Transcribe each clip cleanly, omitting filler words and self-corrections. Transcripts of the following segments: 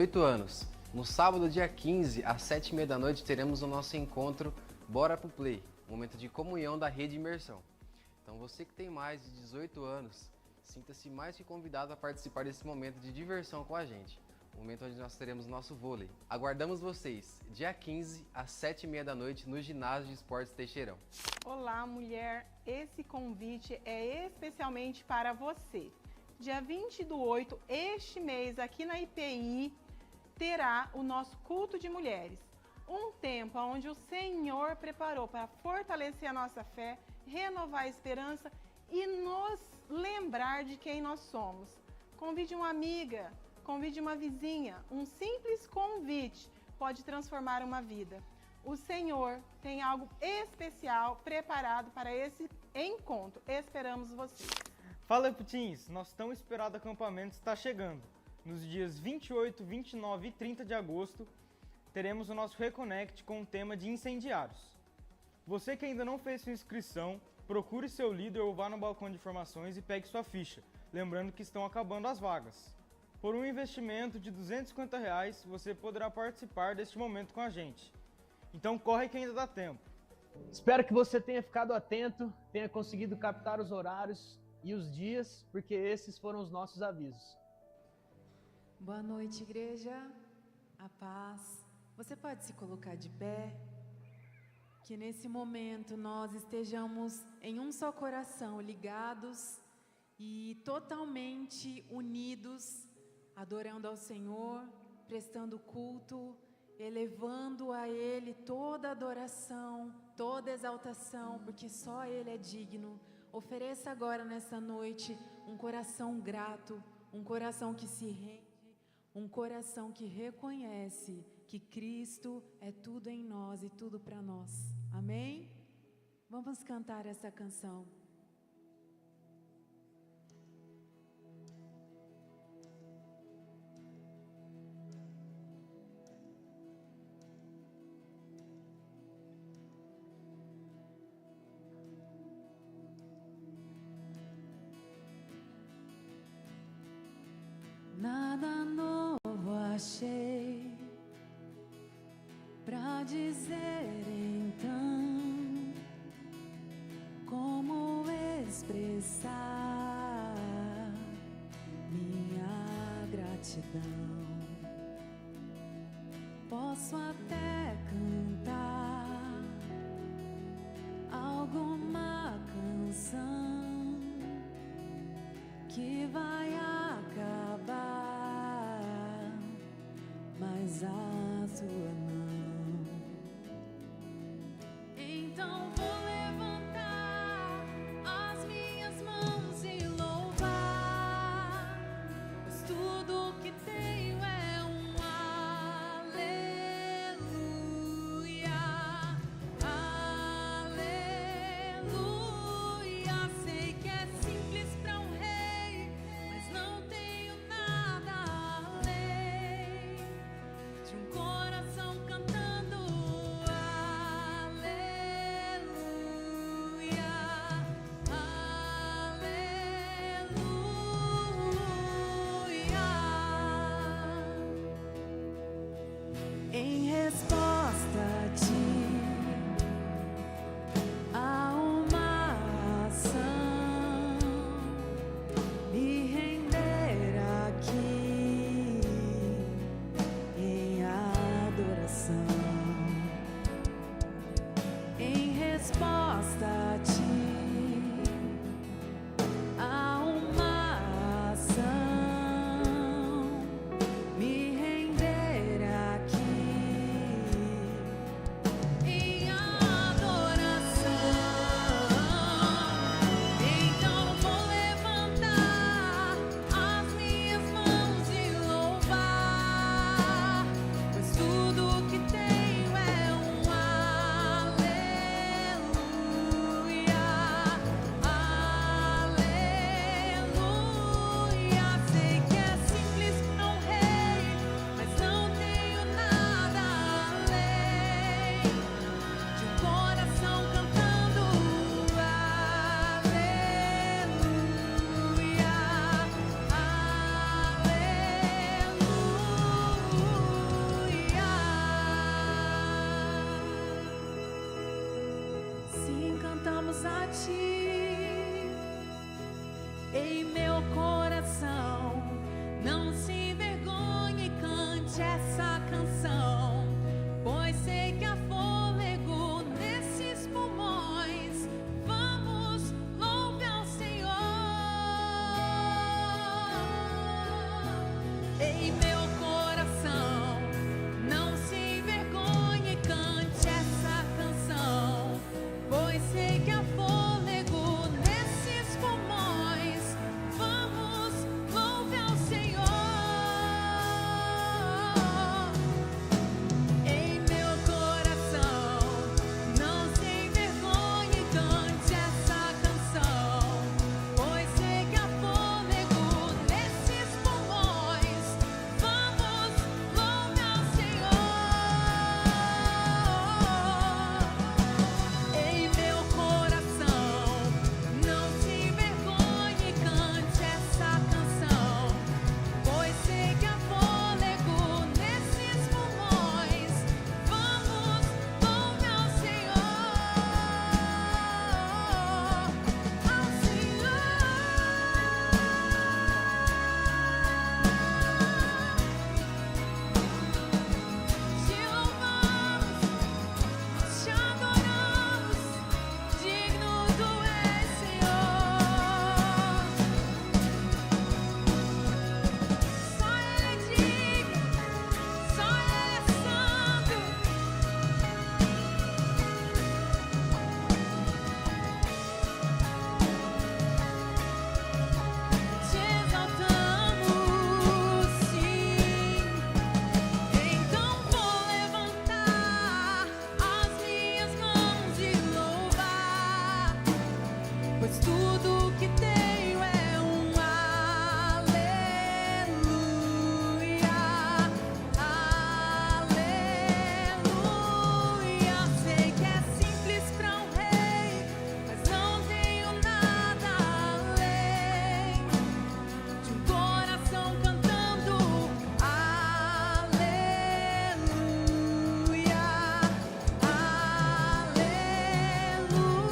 8 anos. No sábado, dia 15, às 7h30 da noite, teremos o nosso encontro Bora pro Play, momento de comunhão da Rede Imersão. Então você que tem mais de 18 anos, sinta-se mais que convidado a participar desse momento de diversão com a gente. Momento onde nós teremos nosso vôlei. Aguardamos vocês, dia 15, às 7h30 da noite, no Ginásio de Esportes Teixeirão. Olá, mulher! Esse convite é especialmente para você. Dia 20/8, este mês, aqui na IPI, terá o nosso culto de mulheres. Um tempo onde o Senhor preparou para fortalecer a nossa fé, renovar a esperança e nos lembrar de quem nós somos. Convide uma amiga, convide uma vizinha. Um simples convite pode transformar uma vida. O Senhor tem algo especial preparado para esse encontro. Esperamos vocês. Fala, Putins! Nosso tão esperado acampamento está chegando. Nos dias 28, 29 e 30 de agosto, teremos o nosso Reconnect com o tema de incendiários. Você que ainda não fez sua inscrição, procure seu líder ou vá no balcão de informações e pegue sua ficha, lembrando que estão acabando as vagas. Por um investimento de R$ 250, você poderá participar deste momento com a gente. Então corre que ainda dá tempo. Espero que você tenha ficado atento, tenha conseguido captar os horários e os dias, porque esses foram os nossos avisos. Boa noite, igreja. A paz. Você pode se colocar de pé? Que nesse momento nós estejamos em um só coração, ligados e totalmente unidos, adorando ao Senhor, prestando culto, elevando a Ele toda adoração, toda exaltação, porque só Ele é digno. Ofereça agora nessa noite um coração grato, um coração que se rende, um coração que reconhece que Cristo é tudo em nós e tudo para nós. Amém? Vamos cantar essa canção. Nada novo achei pra dizer, então como expressar minha gratidão. Posso até cantar alguma canção que vai acabar, mas a sua não. Então vou levantar as minhas mãos e louvar, pois tudo que tenho é um aleluia, aleluia. Sei que é simples para um rei, mas não tenho nada além de um coração cantando aleluia, aleluia. Em resposta a ti, há uma ação, me render aqui em adoração. juntos a ti. Ei, meu coração, não se envergonhe, cante essa canção, pois sei que há fôlego nesses pulmões. Vamos, louve ao Senhor. Ei, meu coração, não se envergonhe, cante essa canção, pois sei que há fôlego nesses pulmões. Vamos, louve ao Senhor. Ei, meu coração, não se envergonhe, cante essa canção, pois sei que há fôlego nesses pulmões. Vamos, louve ao Senhor. Ei, meu coração, não se envergonhe, cante essa canção, pois sei que há fôlego nesses pulmões. Vamos, louve ao Senhor, ao Senhor. Te louvamos, te adoramos, digno tu és, Senhor. Só Ele é digno, só Ele é santo. Te exaltamos, sim. Então vou levantar as minhas mãos e louvar, pois tudo que tenho é um aleluia, aleluia. Sei que é simples para um rei, mas não tenho nada além de um coração cantando aleluia,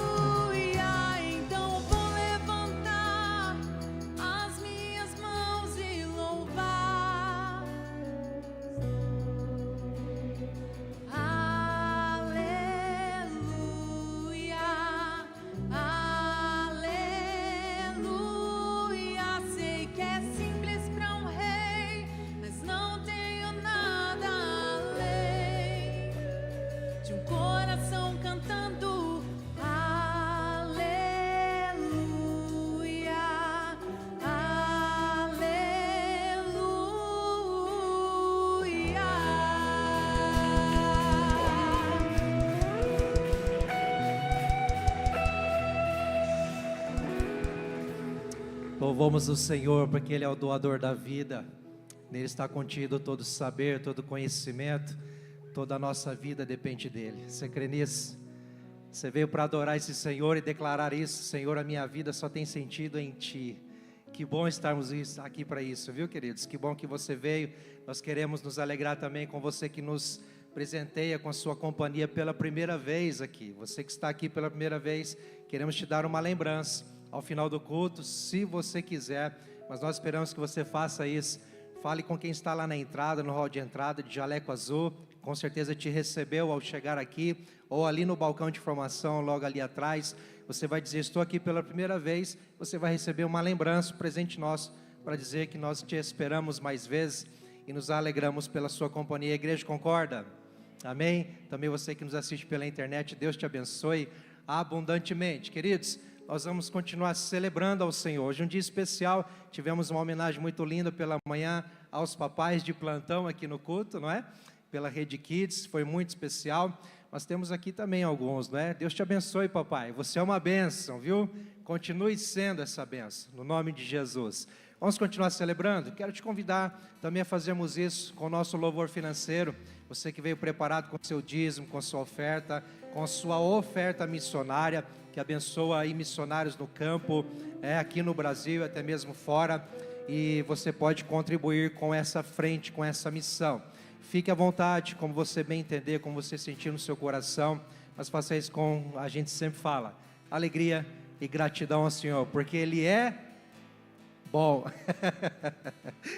aleluia. Então vou levantar as minhas mãos e louvar, aleluia, aleluia. Sei que é simples para um rei, mas não tenho nada além de um coração cantando aleluia, Louvamos o Senhor porque Ele é o doador da vida. Nele está contido todo saber, todo conhecimento. Toda a nossa vida depende dEle. Você crê nisso? Você veio para adorar esse Senhor e declarar isso: Senhor, a minha vida só tem sentido em Ti. Que bom estarmos aqui para isso, viu, queridos? Que bom que você veio. Nós queremos nos alegrar também com você que nos presenteia com a sua companhia pela primeira vez aqui. Você que está aqui pela primeira vez, queremos te dar uma lembrança ao final do culto, se você quiser, mas nós esperamos que você faça isso. Fale com quem está lá na entrada, no hall de entrada, de jaleco azul, com certeza te recebeu ao chegar aqui, ou ali no balcão de formação, logo ali atrás. Você vai dizer: estou aqui pela primeira vez. Você vai receber uma lembrança, um presente nosso, para dizer que nós te esperamos mais vezes e nos alegramos pela sua companhia. A igreja concorda? Amém? Também você que nos assiste pela internet, Deus te abençoe abundantemente. Queridos, nós vamos continuar celebrando ao Senhor. Hoje é um dia especial, tivemos uma homenagem muito linda pela manhã aos papais de plantão aqui no culto, não é? Pela Rede Kids, foi muito especial. Nós temos aqui também alguns, não é? Deus te abençoe, papai, você é uma bênção, viu? Continue sendo essa bênção, no nome de Jesus. Vamos continuar celebrando? Quero te convidar também a fazermos isso com o nosso louvor financeiro. Você que veio preparado com seu dízimo, com sua oferta, com a sua oferta missionária, que abençoa aí missionários no campo, aqui no Brasil, até mesmo fora, e você pode contribuir com essa frente, com essa missão. Fique à vontade, como você bem entender, como você sentir no seu coração, mas faça isso com, a gente sempre fala, alegria e gratidão ao Senhor, porque Ele é bom.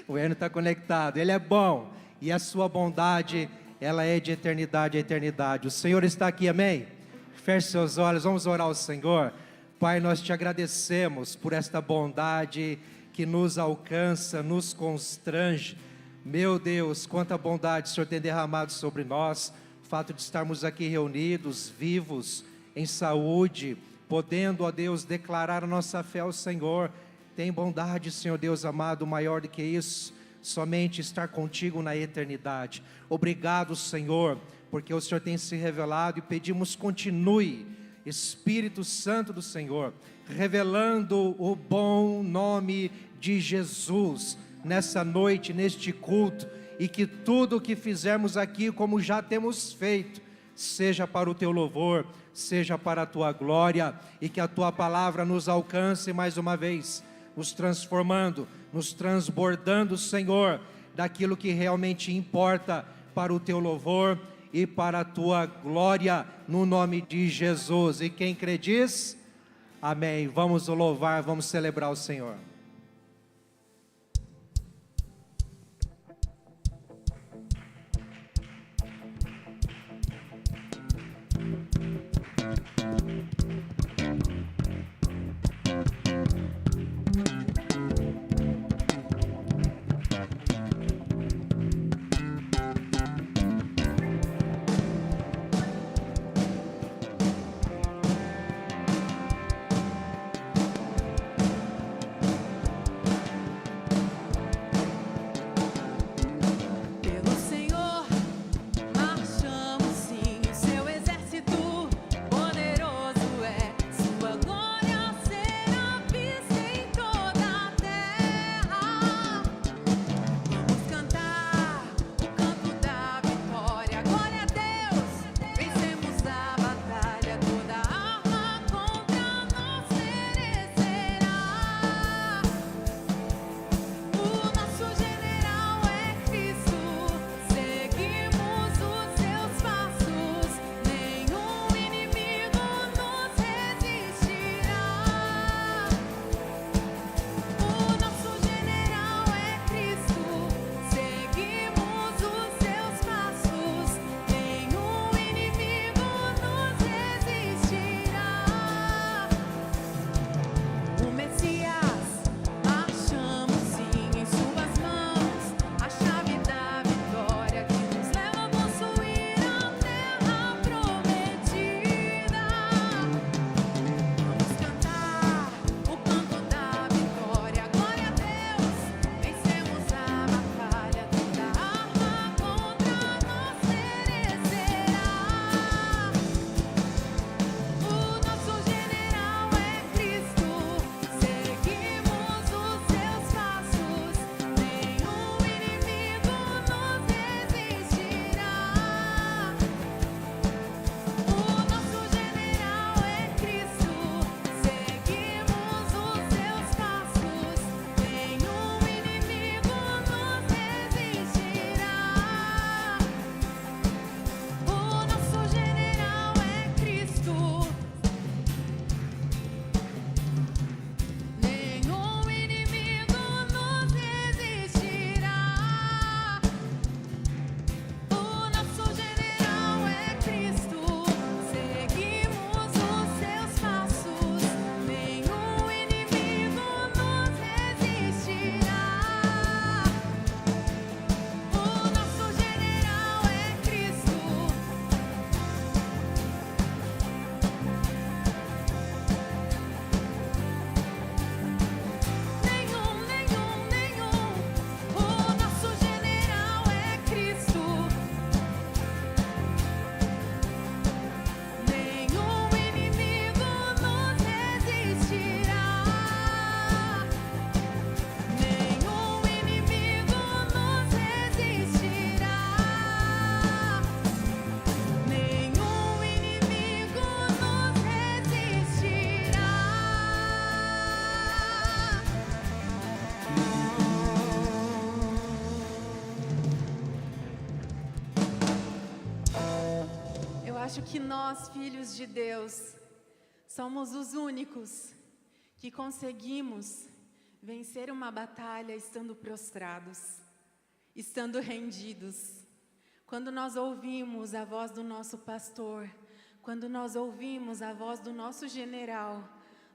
O Herno está conectado, Ele é bom, e a sua bondade, ela é de eternidade a eternidade. O Senhor está aqui, amém? Feche seus olhos, vamos orar ao Senhor. Pai, nós te agradecemos por esta bondade que nos alcança, nos constrange. Meu Deus, quanta bondade o Senhor tem derramado sobre nós, o fato de estarmos aqui reunidos, vivos, em saúde, podendo, ó Deus, declarar a nossa fé ao Senhor. Tem bondade, Senhor Deus amado, maior do que isso, somente estar contigo na eternidade. Obrigado, Senhor, porque o Senhor tem se revelado, e pedimos continue, Espírito Santo do Senhor, revelando o bom nome de Jesus, nessa noite, neste culto, e que tudo o que fizermos aqui, como já temos feito, seja para o teu louvor, seja para a tua glória, e que a tua palavra nos alcance mais uma vez, nos transformando, nos transbordando, Senhor, daquilo que realmente importa para o teu louvor e para a tua glória, no nome de Jesus. E quem crê diz, amém. Vamos louvar, vamos celebrar o Senhor. acho que nós, filhos de Deus, Somos os únicos que conseguimos vencer uma batalha estando prostrados, estando rendidos. Quando nós ouvimos a voz do nosso pastor, quando nós ouvimos a voz do nosso general,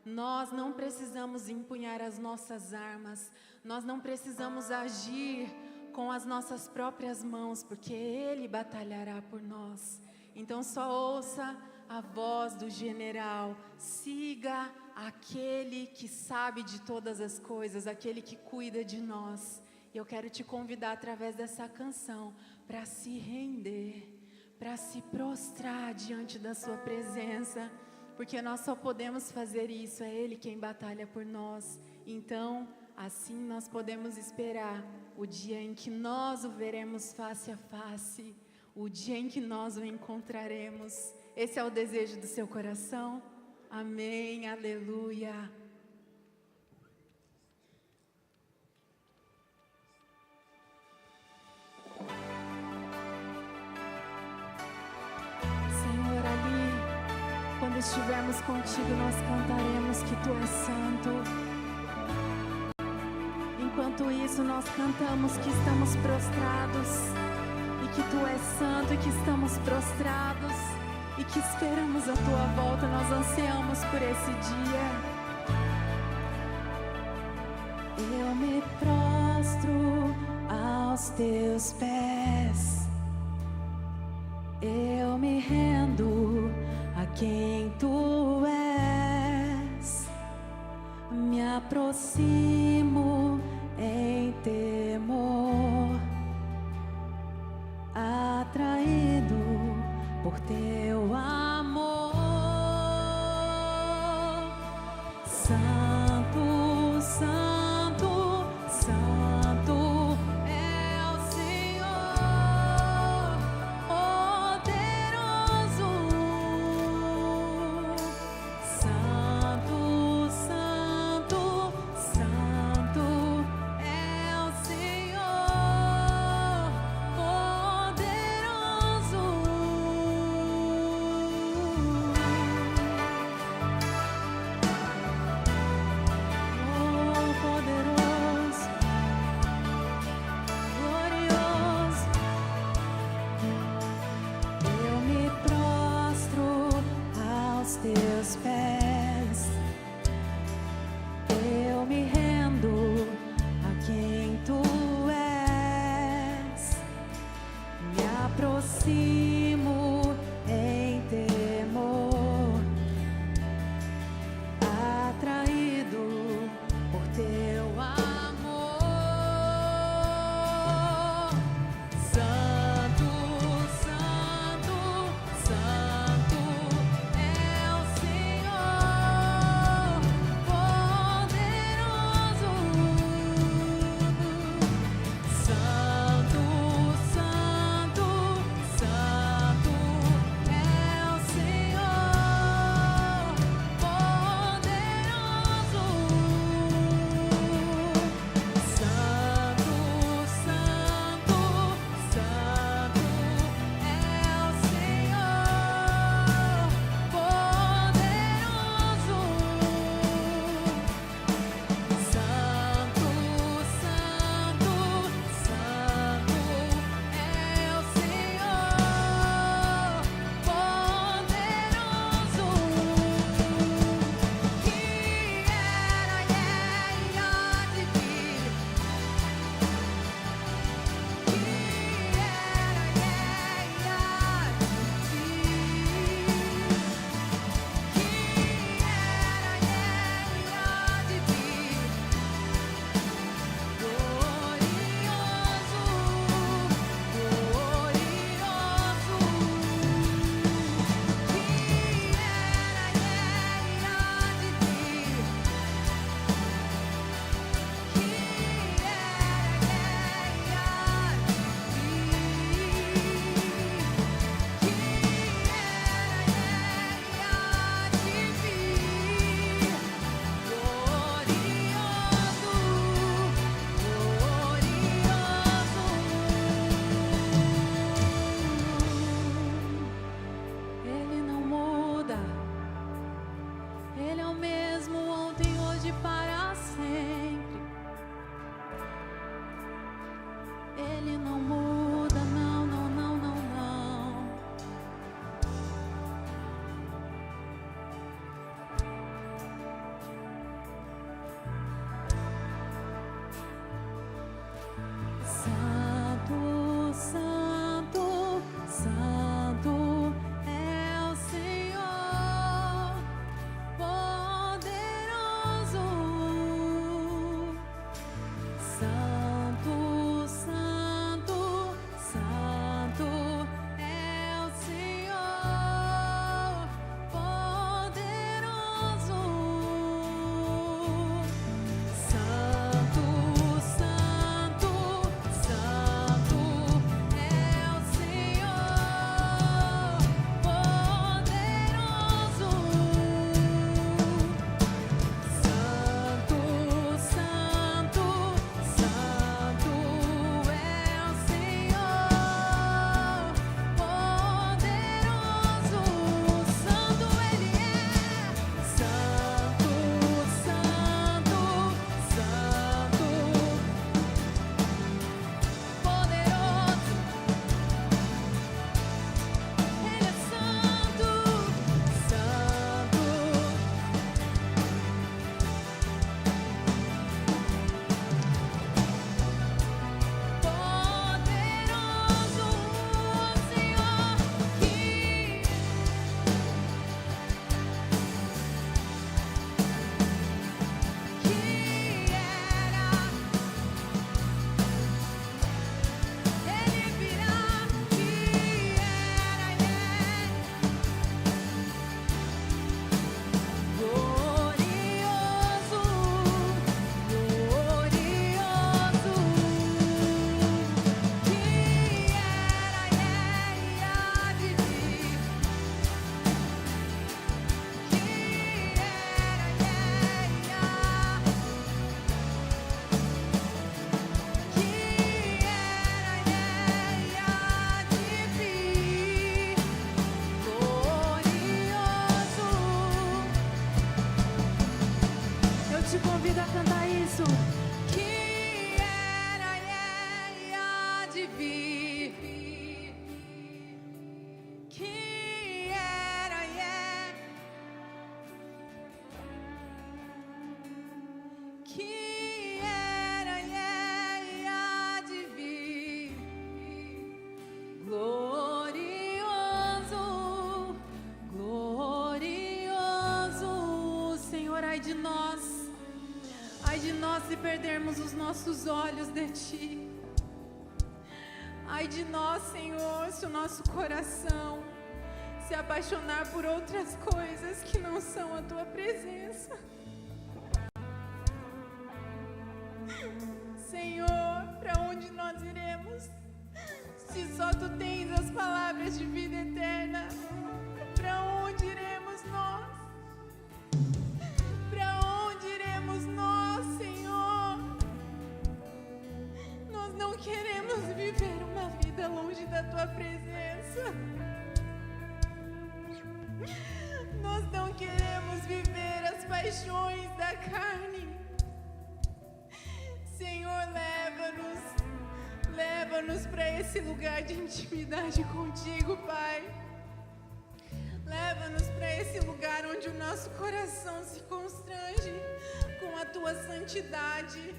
nós não precisamos empunhar as nossas armas, nós não precisamos agir com as nossas próprias mãos, porque Ele batalhará por nós. Então só ouça a voz do general, siga aquele que sabe de todas as coisas, aquele que cuida de nós. E eu quero te convidar através dessa canção para se render, para se prostrar diante da sua presença, porque nós só podemos fazer isso, é Ele quem batalha por nós. Então, assim nós podemos esperar o dia em que nós o veremos face a face, o dia em que nós o encontraremos. Esse é o desejo do seu coração? Amém, aleluia. Senhor, ali, quando estivermos contigo, nós cantaremos que Tu és santo. Enquanto isso, nós cantamos que estamos prostrados, e que Tu és santo, e que estamos prostrados, e que esperamos a Tua volta. Nós ansiamos por esse dia. Eu me prostro aos Teus pés, eu me rendo a quem Tu és, me aproximo em temor, atraído por Teu amor. Santo, santo, santo é o Senhor, poderoso. Santo, santo, santo é o Senhor, poderoso. Teus pés, eu me rendo a quem Tu és, me aproximo em temor, atraído por Teu amor. Santo, santo, santo é o Senhor, poderoso. Santo, santo, santo se perdermos os nossos olhos de Ti. Ai de nós, Senhor, se o nosso coração se apaixonar por outras coisas que não são a Tua presença. Senhor, para onde nós iremos? Se só Tu tens as palavras de vida eterna, para onde iremos nós? Para onde iremos nós, Senhor? Nós não queremos viver uma vida longe da Tua presença. Nós não queremos viver as paixões da carne. Senhor, leva-nos para esse lugar de intimidade contigo, Pai. Leva-nos para esse lugar onde o nosso coração se constrange com a Tua santidade.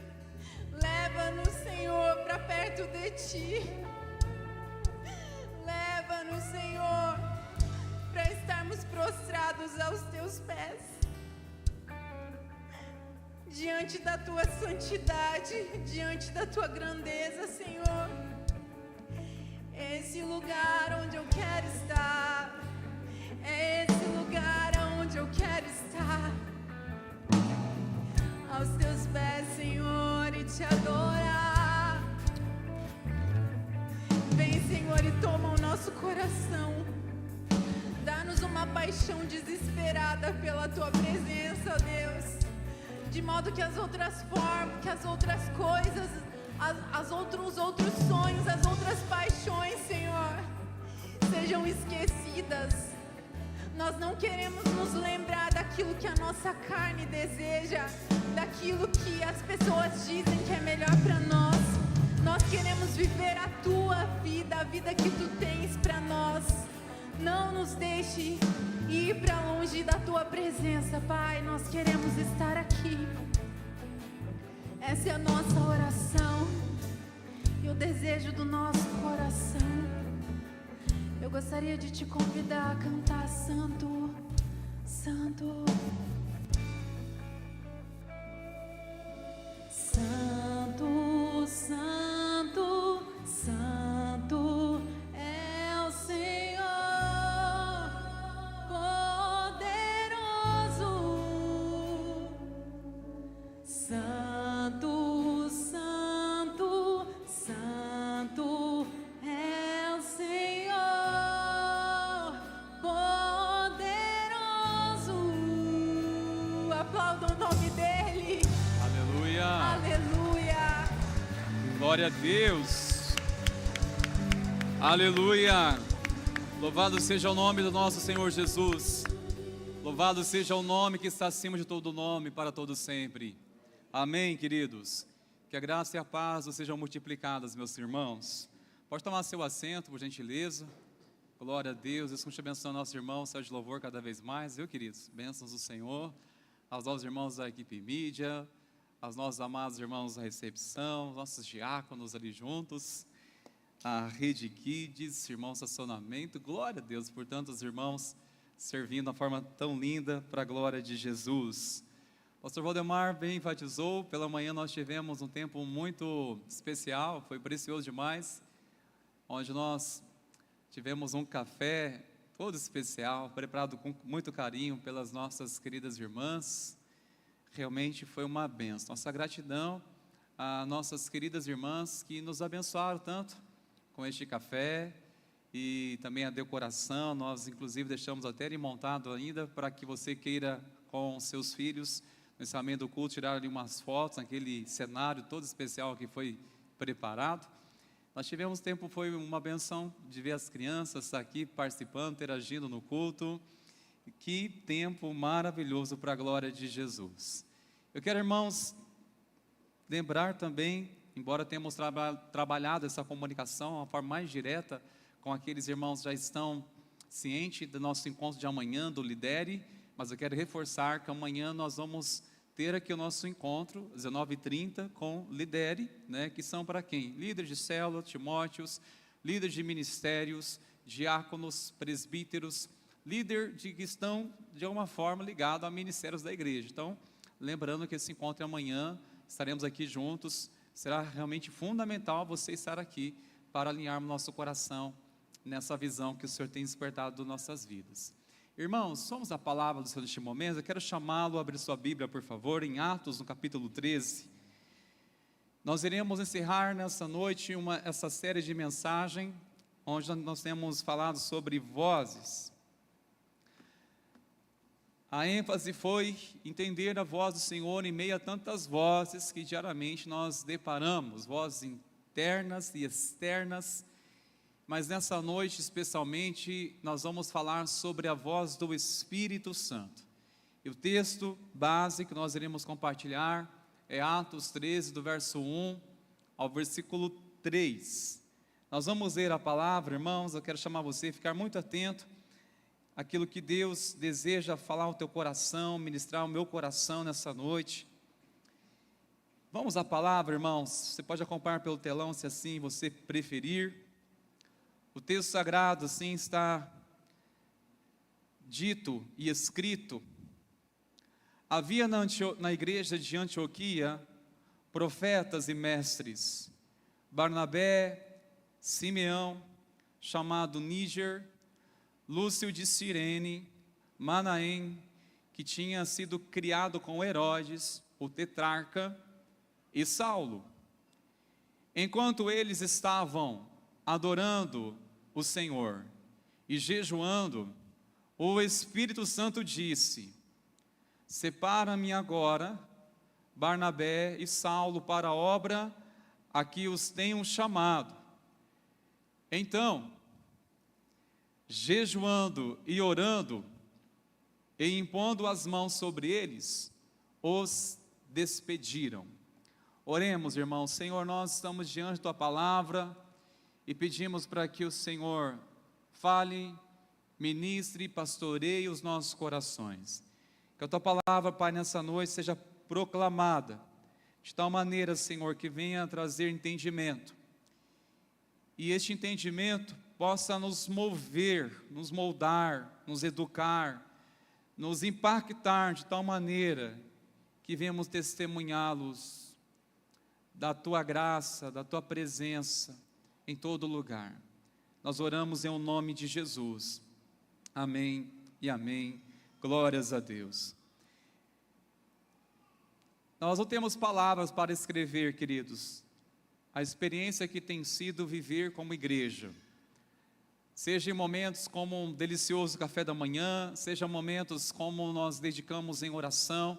Leva-nos, Senhor, para perto de Ti. Leva-nos, Senhor, para estarmos prostrados aos Teus pés, diante da Tua santidade, diante da Tua grandeza, Senhor. Esse lugar onde eu quero estar, é esse lugar onde eu quero estar, aos Teus pés, Senhor, e Te adorar. Vem, Senhor, e toma o nosso coração. Dá-nos uma paixão desesperada pela Tua presença, ó Deus, de modo que as outras formas, que as outras coisas, os outros sonhos, as outras paixões, Senhor, sejam esquecidas. Nós não queremos nos lembrar daquilo que a nossa carne deseja, daquilo que as pessoas dizem que é melhor para nós. Nós queremos viver a Tua vida, a vida que Tu tens para nós. Não nos deixe ir para longe da Tua presença, Pai. Nós queremos estar aqui. Essa é a nossa oração e o desejo do nosso coração. Eu gostaria de Te convidar a cantar Santo, Santo, Santo, Santo, Santo é o Senhor, poderoso. Santo, Santo, Santo é o Senhor, poderoso. Aplaudam o nome dEle. Aleluia. Aleluia. Glória a Deus. Aleluia. Louvado seja o nome do nosso Senhor Jesus. Louvado seja o nome que está acima de todo nome, para todo sempre. Amém, queridos. Que a graça e a paz sejam multiplicadas, meus irmãos. Pode tomar seu assento, por gentileza. Glória a Deus. Deus te abençoe, nosso irmão, céu de louvor cada vez mais, viu, queridos? Bênçãos do Senhor. Aos nossos irmãos da equipe mídia, aos nossos amados irmãos da recepção, nossos diáconos ali juntos, a Rede Kids, irmãos estacionamento. Glória a Deus por tantos irmãos servindo de uma forma tão linda para a glória de Jesus. O pastor Valdemar bem enfatizou, pela manhã nós tivemos um tempo muito especial, foi precioso demais, onde nós tivemos um café todo especial, preparado com muito carinho pelas nossas queridas irmãs. Realmente foi uma bênção. Nossa gratidão a nossas queridas irmãs que nos abençoaram tanto com este café e também a decoração. Nós inclusive deixamos até ele montado ainda para que você queira com seus filhos no encerramento do culto tirar ali umas fotos naquele cenário todo especial que foi preparado. Nós tivemos tempo, foi uma benção de ver as crianças aqui participando, interagindo no culto. Que tempo maravilhoso para a glória de Jesus. Eu quero, irmãos, lembrar também, embora tenhamos trabalhado essa comunicação de uma forma mais direta com aqueles irmãos que já estão cientes do nosso encontro de amanhã, do Lidere, mas eu quero reforçar que amanhã nós vamos ter aqui o nosso encontro, 19h30, com Lidere, né, que são para quem? Líderes de célula, Timóteos, líderes de ministérios, diáconos, presbíteros, líderes que estão, de alguma forma, ligados a ministérios da igreja. Então, lembrando que esse encontro é amanhã, estaremos aqui juntos. Será realmente fundamental você estar aqui para alinharmos nosso coração nessa visão que o Senhor tem despertado das nossas vidas. Irmãos, somos a palavra do Senhor neste momento. Eu quero chamá-lo a abrir sua Bíblia, por favor, em Atos, no capítulo 13. Nós iremos encerrar nessa noite essa série de mensagens, onde nós temos falado sobre vozes. A ênfase foi entender a voz do Senhor em meio a tantas vozes que diariamente nós deparamos, vozes internas e externas, mas nessa noite especialmente nós vamos falar sobre a voz do Espírito Santo. E o texto base que nós iremos compartilhar é Atos 13, do verso 1 ao versículo 3. Nós vamos ler a palavra, irmãos. Eu quero chamar você a ficar muito atento àquilo que Deus deseja falar ao teu coração, ministrar ao meu coração nessa noite. Vamos à palavra, irmãos. Você pode acompanhar pelo telão, se assim você preferir. O texto sagrado, assim, está dito e escrito. Havia na igreja de Antioquia profetas e mestres, Barnabé, Simeão, chamado Níger, Lúcio de Cirene, Manaém, que tinha sido criado com Herodes, o tetrarca, e Saulo. Enquanto eles estavam adorando o Senhor e jejuando, o Espírito Santo disse: separa-me agora Barnabé e Saulo para a obra a que os tenham chamado. Então, jejuando e orando e impondo as mãos sobre eles, os despediram. Oremos, irmãos. Senhor, nós estamos diante da tua palavra e pedimos para que o Senhor fale, ministre, pastoreie os nossos corações. Que a tua palavra, Pai, nessa noite seja proclamada de tal maneira, Senhor, que venha trazer entendimento. E este entendimento possa nos mover, nos moldar, nos educar, nos impactar de tal maneira que venhamos testemunhá-los da tua graça, da tua presença em todo lugar. Nós oramos em nome de Jesus. Amém e amém. Glórias a Deus. Nós não temos palavras para escrever, queridos, a experiência que tem sido viver como igreja. Seja em momentos como um delicioso café da manhã, seja momentos como nós dedicamos em oração,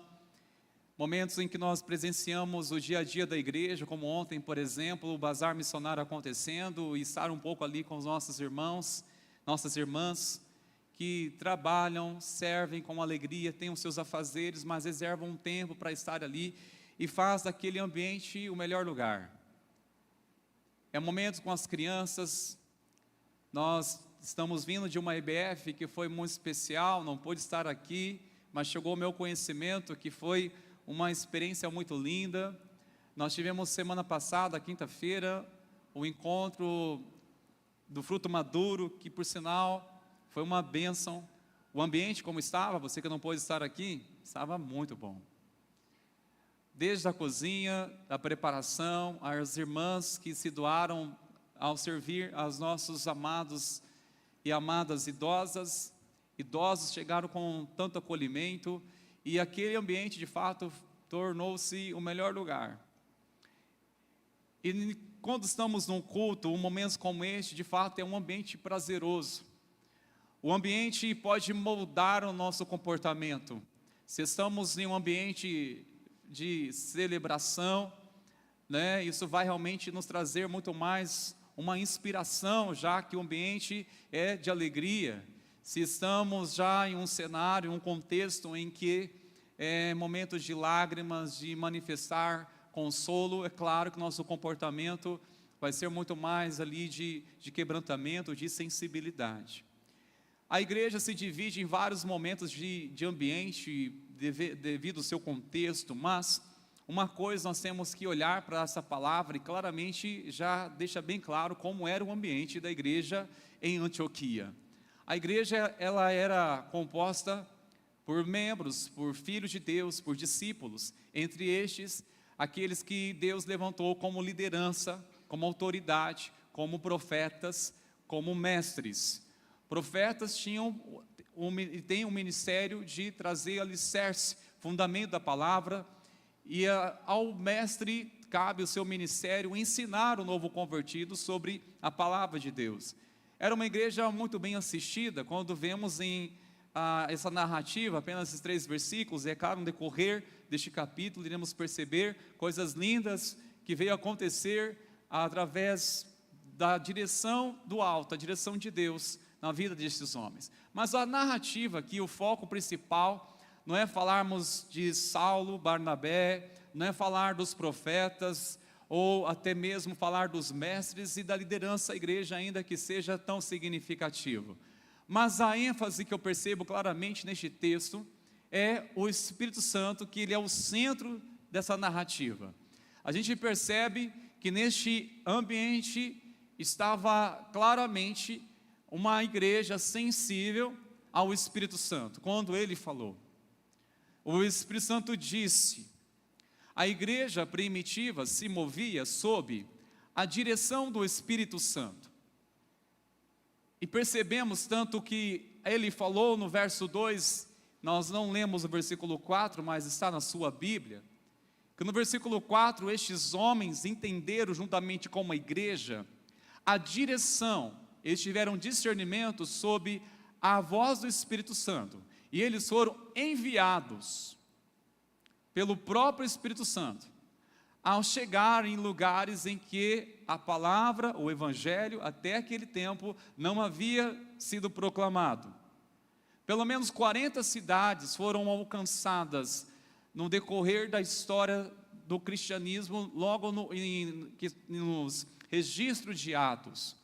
momentos em que nós presenciamos o dia a dia da igreja, como ontem, por exemplo, o bazar missionário acontecendo, e estar um pouco ali com os nossos irmãos, nossas irmãs, que trabalham, servem com alegria, têm os seus afazeres, mas reservam um tempo para estar ali e faz daquele ambiente o melhor lugar. É um momento com as crianças. Nós estamos vindo de uma IBF que foi muito especial, não pude estar aqui, mas chegou ao meu conhecimento que foi uma experiência muito linda. Nós tivemos semana passada, quinta-feira, o encontro do fruto maduro, que por sinal foi uma bênção. O ambiente como estava, você que não pôde estar aqui, estava muito bom. Desde a cozinha, a preparação, as irmãs que se doaram ao servir aos nossos amados e amadas idosas, idosos chegaram com tanto acolhimento, e aquele ambiente de fato tornou-se o melhor lugar. E quando estamos num culto, um momento como este, de fato é um ambiente prazeroso. O ambiente pode moldar o nosso comportamento. Se estamos em um ambiente de celebração, né, isso vai realmente nos trazer muito mais uma inspiração, já que o ambiente é de alegria. Se estamos já em um cenário, um contexto em que é momentos de lágrimas, de manifestar consolo, é claro que nosso comportamento vai ser muito mais ali de quebrantamento, de sensibilidade. A igreja se divide em vários momentos de ambiente, devido ao seu contexto, mas uma coisa nós temos que olhar para essa palavra e claramente já deixa bem claro como era o ambiente da igreja em Antioquia. A igreja, ela era composta por membros, por filhos de Deus, por discípulos. Entre estes, aqueles que Deus levantou como liderança, como autoridade, como profetas, como mestres. Profetas têm um ministério de trazer alicerce, fundamento da palavra, e ao mestre cabe o seu ministério ensinar o novo convertido sobre a palavra de Deus. Era uma igreja muito bem assistida. Quando vemos essa narrativa, apenas esses 3 versículos, é claro, no decorrer deste capítulo, iremos perceber coisas lindas que veio acontecer através da direção do alto, a direção de Deus na vida destes homens. Mas a narrativa aqui, o foco principal, não é falarmos de Saulo, Barnabé, não é falar dos profetas, ou até mesmo falar dos mestres e da liderança da igreja, ainda que seja tão significativo. Mas a ênfase que eu percebo claramente neste texto é o Espírito Santo, que ele é o centro dessa narrativa. A gente percebe que neste ambiente estava claramente uma igreja sensível ao Espírito Santo. Quando ele falou, o Espírito Santo disse, a igreja primitiva se movia sob a direção do Espírito Santo. E percebemos tanto que ele falou no verso 2, nós não lemos o versículo 4, mas está na sua Bíblia, que no versículo 4, estes homens entenderam juntamente com a igreja a direção, eles tiveram discernimento sob a voz do Espírito Santo, e eles foram enviados pelo próprio Espírito Santo, ao chegar em lugares em que a palavra, o Evangelho, até aquele tempo, não havia sido proclamado. Pelo menos 40 cidades foram alcançadas no decorrer da história do cristianismo, logo nos registros de Atos.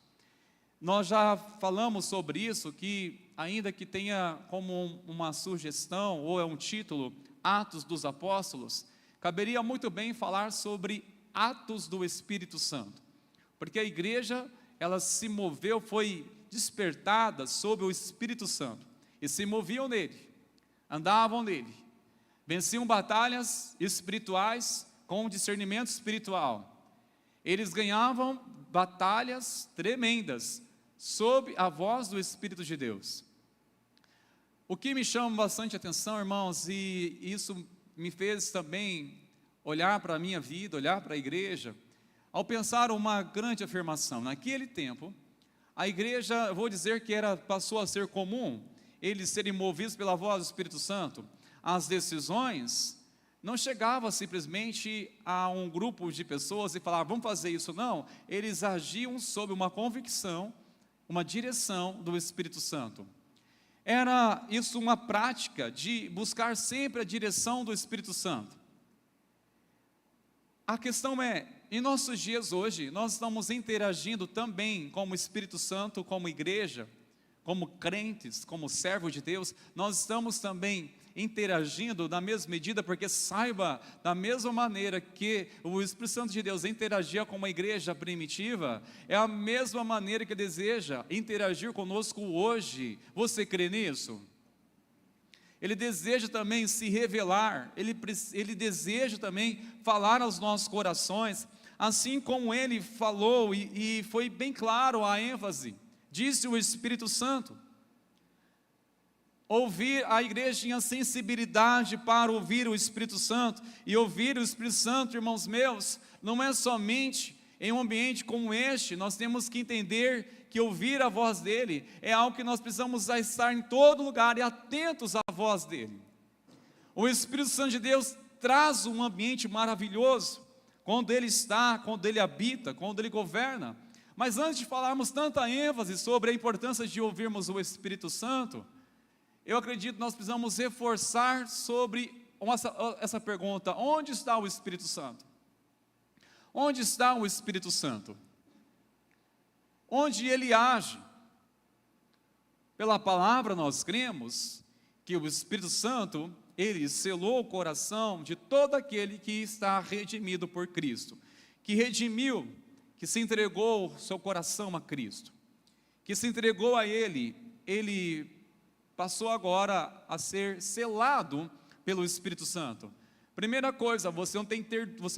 Nós já falamos sobre isso, que ainda que tenha como uma sugestão, ou é um título, Atos dos Apóstolos, caberia muito bem falar sobre Atos do Espírito Santo, porque a igreja, ela se moveu, foi despertada sob o Espírito Santo, e se moviam nele, andavam nele, venciam batalhas espirituais com discernimento espiritual, eles ganhavam batalhas tremendas, sob a voz do Espírito de Deus. O que me chama bastante atenção, irmãos, e isso me fez também olhar para a minha vida, olhar para a igreja, ao pensar uma grande afirmação. Naquele tempo, a igreja, eu vou dizer que passou a ser comum, eles serem movidos pela voz do Espírito Santo. As decisões não chegavam simplesmente a um grupo de pessoas e falavam, vamos fazer isso, não. Eles agiam sob uma convicção, uma direção do Espírito Santo. Era isso uma prática de buscar sempre a direção do Espírito Santo. A questão é, em nossos dias hoje, nós estamos interagindo também como o Espírito Santo, como igreja, como crentes, como servos de Deus, nós estamos também interagindo na mesma medida, porque saiba, da mesma maneira que o Espírito Santo de Deus interagia com uma igreja primitiva, é a mesma maneira que deseja interagir conosco hoje. Você crê nisso? Ele deseja também se revelar, ele deseja também falar aos nossos corações, assim como ele falou, e foi bem claro a ênfase, disse o Espírito Santo. A igreja tinha sensibilidade para ouvir o Espírito Santo, e ouvir o Espírito Santo, irmãos meus, não é somente em um ambiente como este. Nós temos que entender que ouvir a voz dele é algo que nós precisamos estar em todo lugar e atentos à voz dele. O Espírito Santo de Deus traz um ambiente maravilhoso, quando ele está, quando ele habita, quando ele governa. Mas antes de falarmos tanta ênfase sobre a importância de ouvirmos o Espírito Santo, eu acredito que nós precisamos reforçar sobre essa pergunta: onde está o Espírito Santo? Onde está o Espírito Santo? Onde ele age? Pela palavra nós cremos que o Espírito Santo, ele selou o coração de todo aquele que está redimido por Cristo, que redimiu, que se entregou seu coração a Cristo, que se entregou a ele passou agora a ser selado pelo Espírito Santo. Primeira coisa, você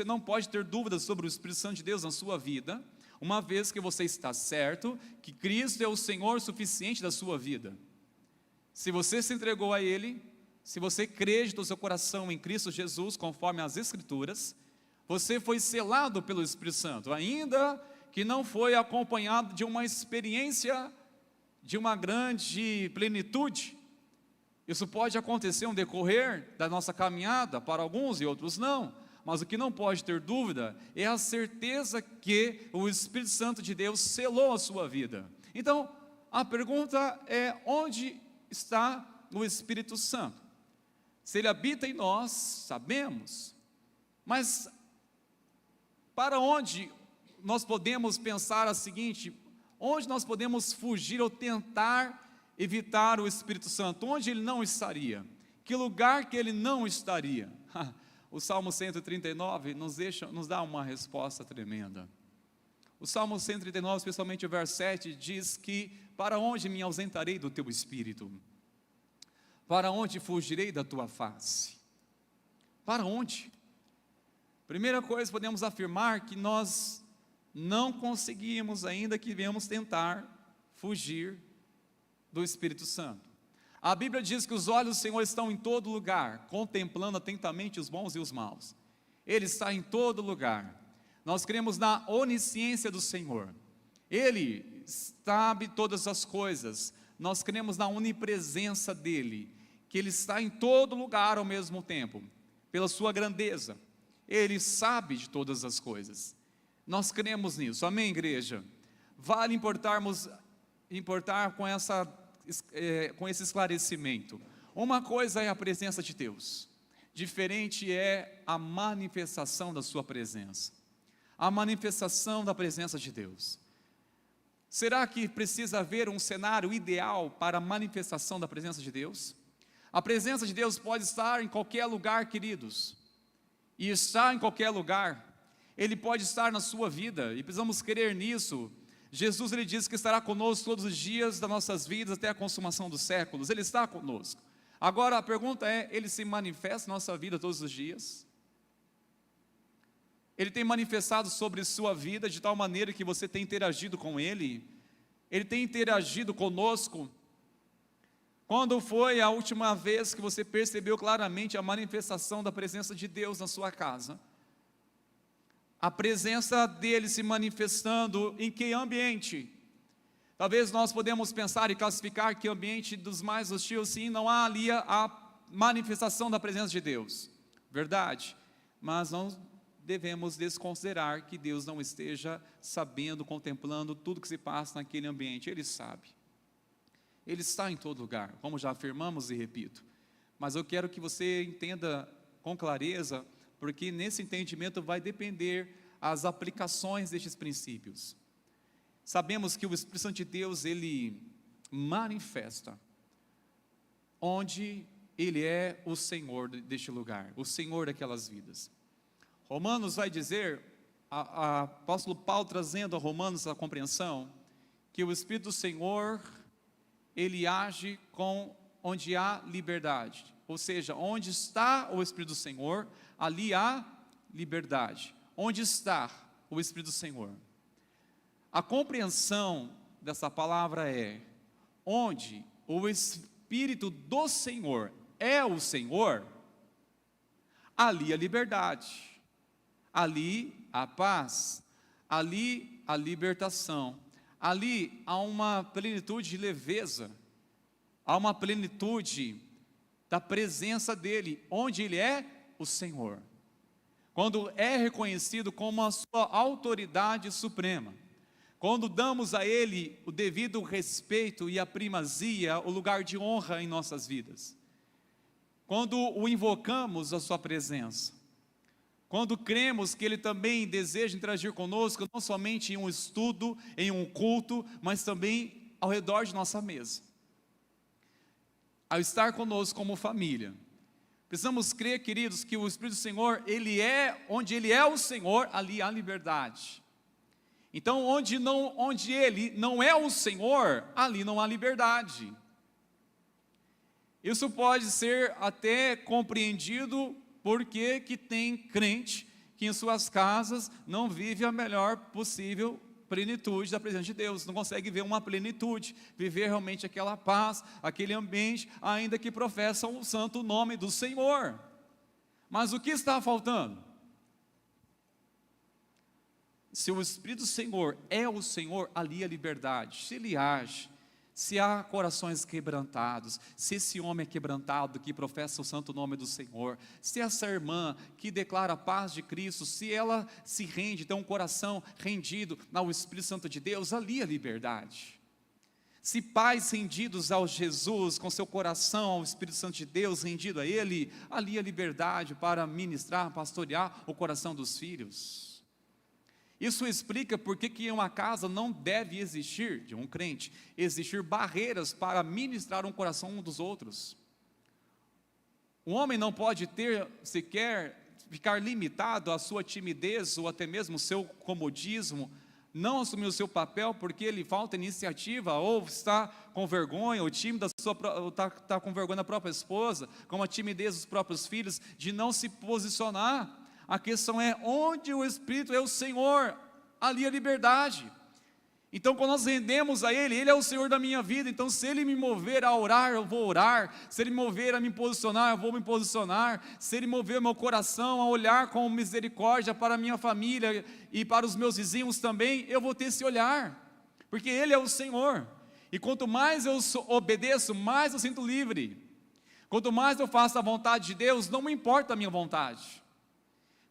não pode ter dúvidas sobre o Espírito Santo de Deus na sua vida, uma vez que você está certo que Cristo é o Senhor suficiente da sua vida. Se você se entregou a Ele, se você crê de todo o seu coração em Cristo Jesus, conforme as Escrituras, você foi selado pelo Espírito Santo, ainda que não foi acompanhado de uma experiência de uma grande plenitude. Isso pode acontecer no decorrer da nossa caminhada, para alguns e outros não, mas o que não pode ter dúvida é a certeza que o Espírito Santo de Deus selou a sua vida. Então, a pergunta é: onde está o Espírito Santo? Se ele habita em nós, sabemos, mas para onde nós podemos pensar a seguinte: onde nós podemos fugir ou tentar evitar o Espírito Santo? Onde ele não estaria? Que lugar que ele não estaria? O Salmo 139 nos dá uma resposta tremenda. O Salmo 139, especialmente o verso 7, diz que: para onde me ausentarei do teu Espírito? Para onde fugirei da tua face? Para onde? Primeira coisa, podemos afirmar que nós não conseguimos, ainda que venhamos tentar fugir do Espírito Santo. A Bíblia diz que os olhos do Senhor estão em todo lugar, contemplando atentamente os bons e os maus. Ele está em todo lugar. Nós cremos na onisciência do Senhor. Ele sabe todas as coisas. Nós cremos na onipresença dele, que ele está em todo lugar ao mesmo tempo, pela sua grandeza. Ele sabe de todas as coisas. Nós cremos nisso. Amém, igreja? Vale importar com esse esclarecimento. Uma coisa é a presença de Deus, diferente é a manifestação da sua presença. A manifestação da presença de Deus. Será que precisa haver um cenário ideal para a manifestação da presença de Deus? A presença de Deus pode estar em qualquer lugar, queridos, e está em qualquer lugar. Ele pode estar na sua vida, e precisamos crer nisso. Jesus, ele diz que estará conosco todos os dias das nossas vidas, até a consumação dos séculos. Ele está conosco. Agora a pergunta é: ele se manifesta na nossa vida todos os dias? Ele tem manifestado sobre sua vida de tal maneira que você tem interagido com ele? Ele tem interagido conosco? Quando foi a última vez que você percebeu claramente a manifestação da presença de Deus na sua casa? A presença dele se manifestando em que ambiente? Talvez nós podemos pensar e classificar que ambiente dos mais hostis, sim, não há ali a manifestação da presença de Deus. Verdade, mas não devemos desconsiderar que Deus não esteja sabendo, contemplando tudo que se passa naquele ambiente. Ele sabe. Ele está em todo lugar, como já afirmamos e repito. Mas eu quero que você entenda com clareza, porque nesse entendimento vai depender as aplicações destes princípios. Sabemos que o Espírito Santo de Deus, ele manifesta onde ele é o Senhor deste lugar, o Senhor daquelas vidas. Romanos vai dizer, a apóstolo Paulo trazendo a Romanos a compreensão, que o Espírito do Senhor, ele age onde há liberdade. Ou seja, onde está o Espírito do Senhor, ali há liberdade. Onde está o Espírito do Senhor? A compreensão dessa palavra é: onde o Espírito do Senhor é o Senhor, ali a liberdade, ali a paz, ali a libertação, ali há uma plenitude de leveza, há uma plenitude da presença dele, onde ele é o Senhor. Quando é reconhecido como a sua autoridade suprema, quando damos a ele o devido respeito e a primazia, o lugar de honra em nossas vidas, quando o invocamos a sua presença, quando cremos que ele também deseja interagir conosco, não somente em um estudo, em um culto, mas também ao redor de nossa mesa, ao estar conosco como família. Precisamos crer, queridos, que o Espírito do Senhor, ele é, onde ele é o Senhor, ali há liberdade. Então, onde ele não é o Senhor, ali não há liberdade. Isso pode ser até compreendido por que que tem crente que em suas casas não vive a melhor possível plenitude da presença de Deus, não consegue ver uma plenitude, viver realmente aquela paz, aquele ambiente, ainda que professam o santo nome do Senhor. Mas o que está faltando? Se o Espírito do Senhor é o Senhor, ali a liberdade. Se Ele age, se há corações quebrantados, se esse homem é quebrantado que professa o santo nome do Senhor, se essa irmã que declara a paz de Cristo, se ela se rende, tem um coração rendido ao Espírito Santo de Deus, ali a liberdade. Se pais rendidos ao Jesus, com seu coração ao Espírito Santo de Deus, rendido a Ele, ali a liberdade para ministrar, pastorear o coração dos filhos. Isso explica por que em uma casa não deve existir, de um crente, existir barreiras para ministrar um coração um dos outros. Um homem não pode ter sequer, ficar limitado à sua timidez ou até mesmo o seu comodismo, não assumir o seu papel porque ele falta iniciativa, ou está com vergonha, ou tímido, está com vergonha da própria esposa, com a timidez dos próprios filhos, de não se posicionar. A questão é, onde o Espírito é o Senhor, ali a liberdade. Então quando nós rendemos a Ele, Ele é o Senhor da minha vida, então se Ele me mover a orar, eu vou orar, se Ele me mover a me posicionar, eu vou me posicionar, se Ele mover o meu coração a olhar com misericórdia para a minha família e para os meus vizinhos também, eu vou ter esse olhar, porque Ele é o Senhor, e quanto mais eu obedeço, mais eu sinto livre, quanto mais eu faço a vontade de Deus, não me importa a minha vontade.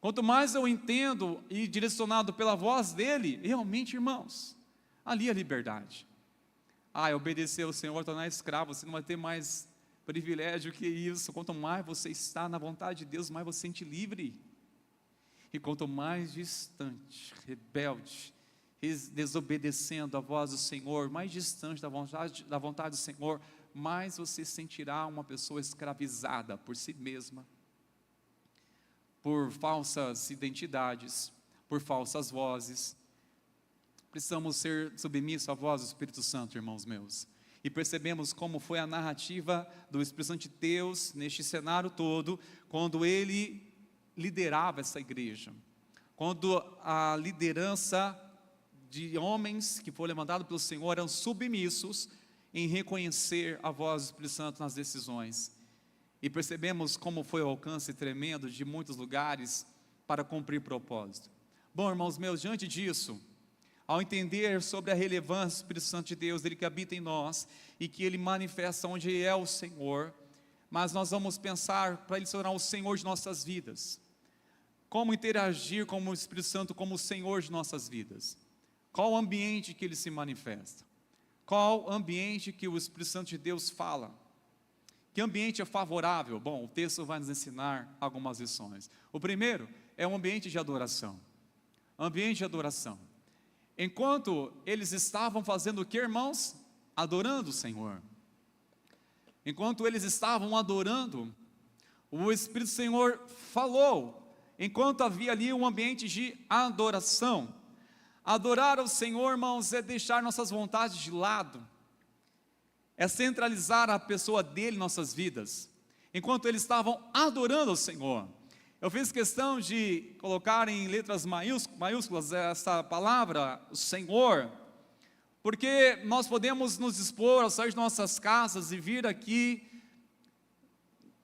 Quanto mais eu entendo e direcionado pela voz dele, realmente, irmãos, ali é a liberdade. Obedecer ao Senhor, tornar escravo, você não vai ter mais privilégio que isso. Quanto mais você está na vontade de Deus, mais você se sente livre. E quanto mais distante, rebelde, desobedecendo a voz do Senhor, mais distante da vontade do Senhor, mais você sentirá uma pessoa escravizada por si mesma, por falsas identidades, por falsas vozes. Precisamos ser submissos à voz do Espírito Santo, irmãos meus. E percebemos como foi a narrativa do Espírito Santo de Deus neste cenário todo, quando ele liderava essa igreja. Quando a liderança de homens que foi levantado pelo Senhor eram submissos em reconhecer a voz do Espírito Santo nas decisões. E percebemos como foi o alcance tremendo de muitos lugares para cumprir propósito. Bom, irmãos meus, diante disso, ao entender sobre a relevância do Espírito Santo de Deus, Ele que habita em nós, e que Ele manifesta onde é o Senhor, mas nós vamos pensar para Ele se tornar o Senhor de nossas vidas. Como interagir com o Espírito Santo como o Senhor de nossas vidas? Qual o ambiente que Ele se manifesta? Qual o ambiente que o Espírito Santo de Deus fala? Que ambiente é favorável? Bom, o texto vai nos ensinar algumas lições. O primeiro é um ambiente de adoração. Ambiente de adoração. Enquanto eles estavam fazendo o que, irmãos? Adorando o Senhor. Enquanto eles estavam adorando, o Espírito do Senhor falou. Enquanto havia ali um ambiente de adoração. Adorar ao Senhor, irmãos, é deixar nossas vontades de lado. É centralizar a pessoa dele em nossas vidas, enquanto eles estavam adorando ao Senhor. Eu fiz questão de colocar em letras maiúsculas essa palavra, o Senhor, porque nós podemos nos dispor a sair de nossas casas e vir aqui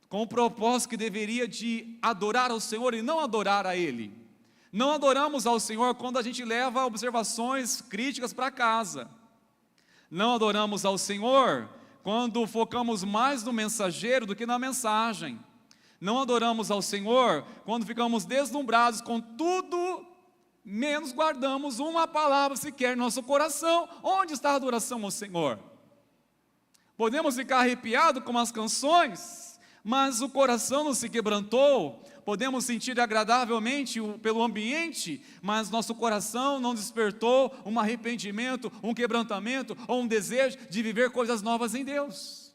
com o propósito que deveria de adorar ao Senhor e não adorar a Ele. Não adoramos ao Senhor quando a gente leva observações críticas para casa. Não adoramos ao Senhor quando focamos mais no mensageiro do que na mensagem. Não adoramos ao Senhor quando ficamos deslumbrados com tudo, menos guardamos uma palavra sequer no nosso coração. Onde está a adoração ao Senhor? Podemos ficar arrepiados com as canções, mas o coração não se quebrantou. Podemos sentir agradavelmente pelo ambiente, mas nosso coração não despertou um arrependimento, um quebrantamento ou um desejo de viver coisas novas em Deus.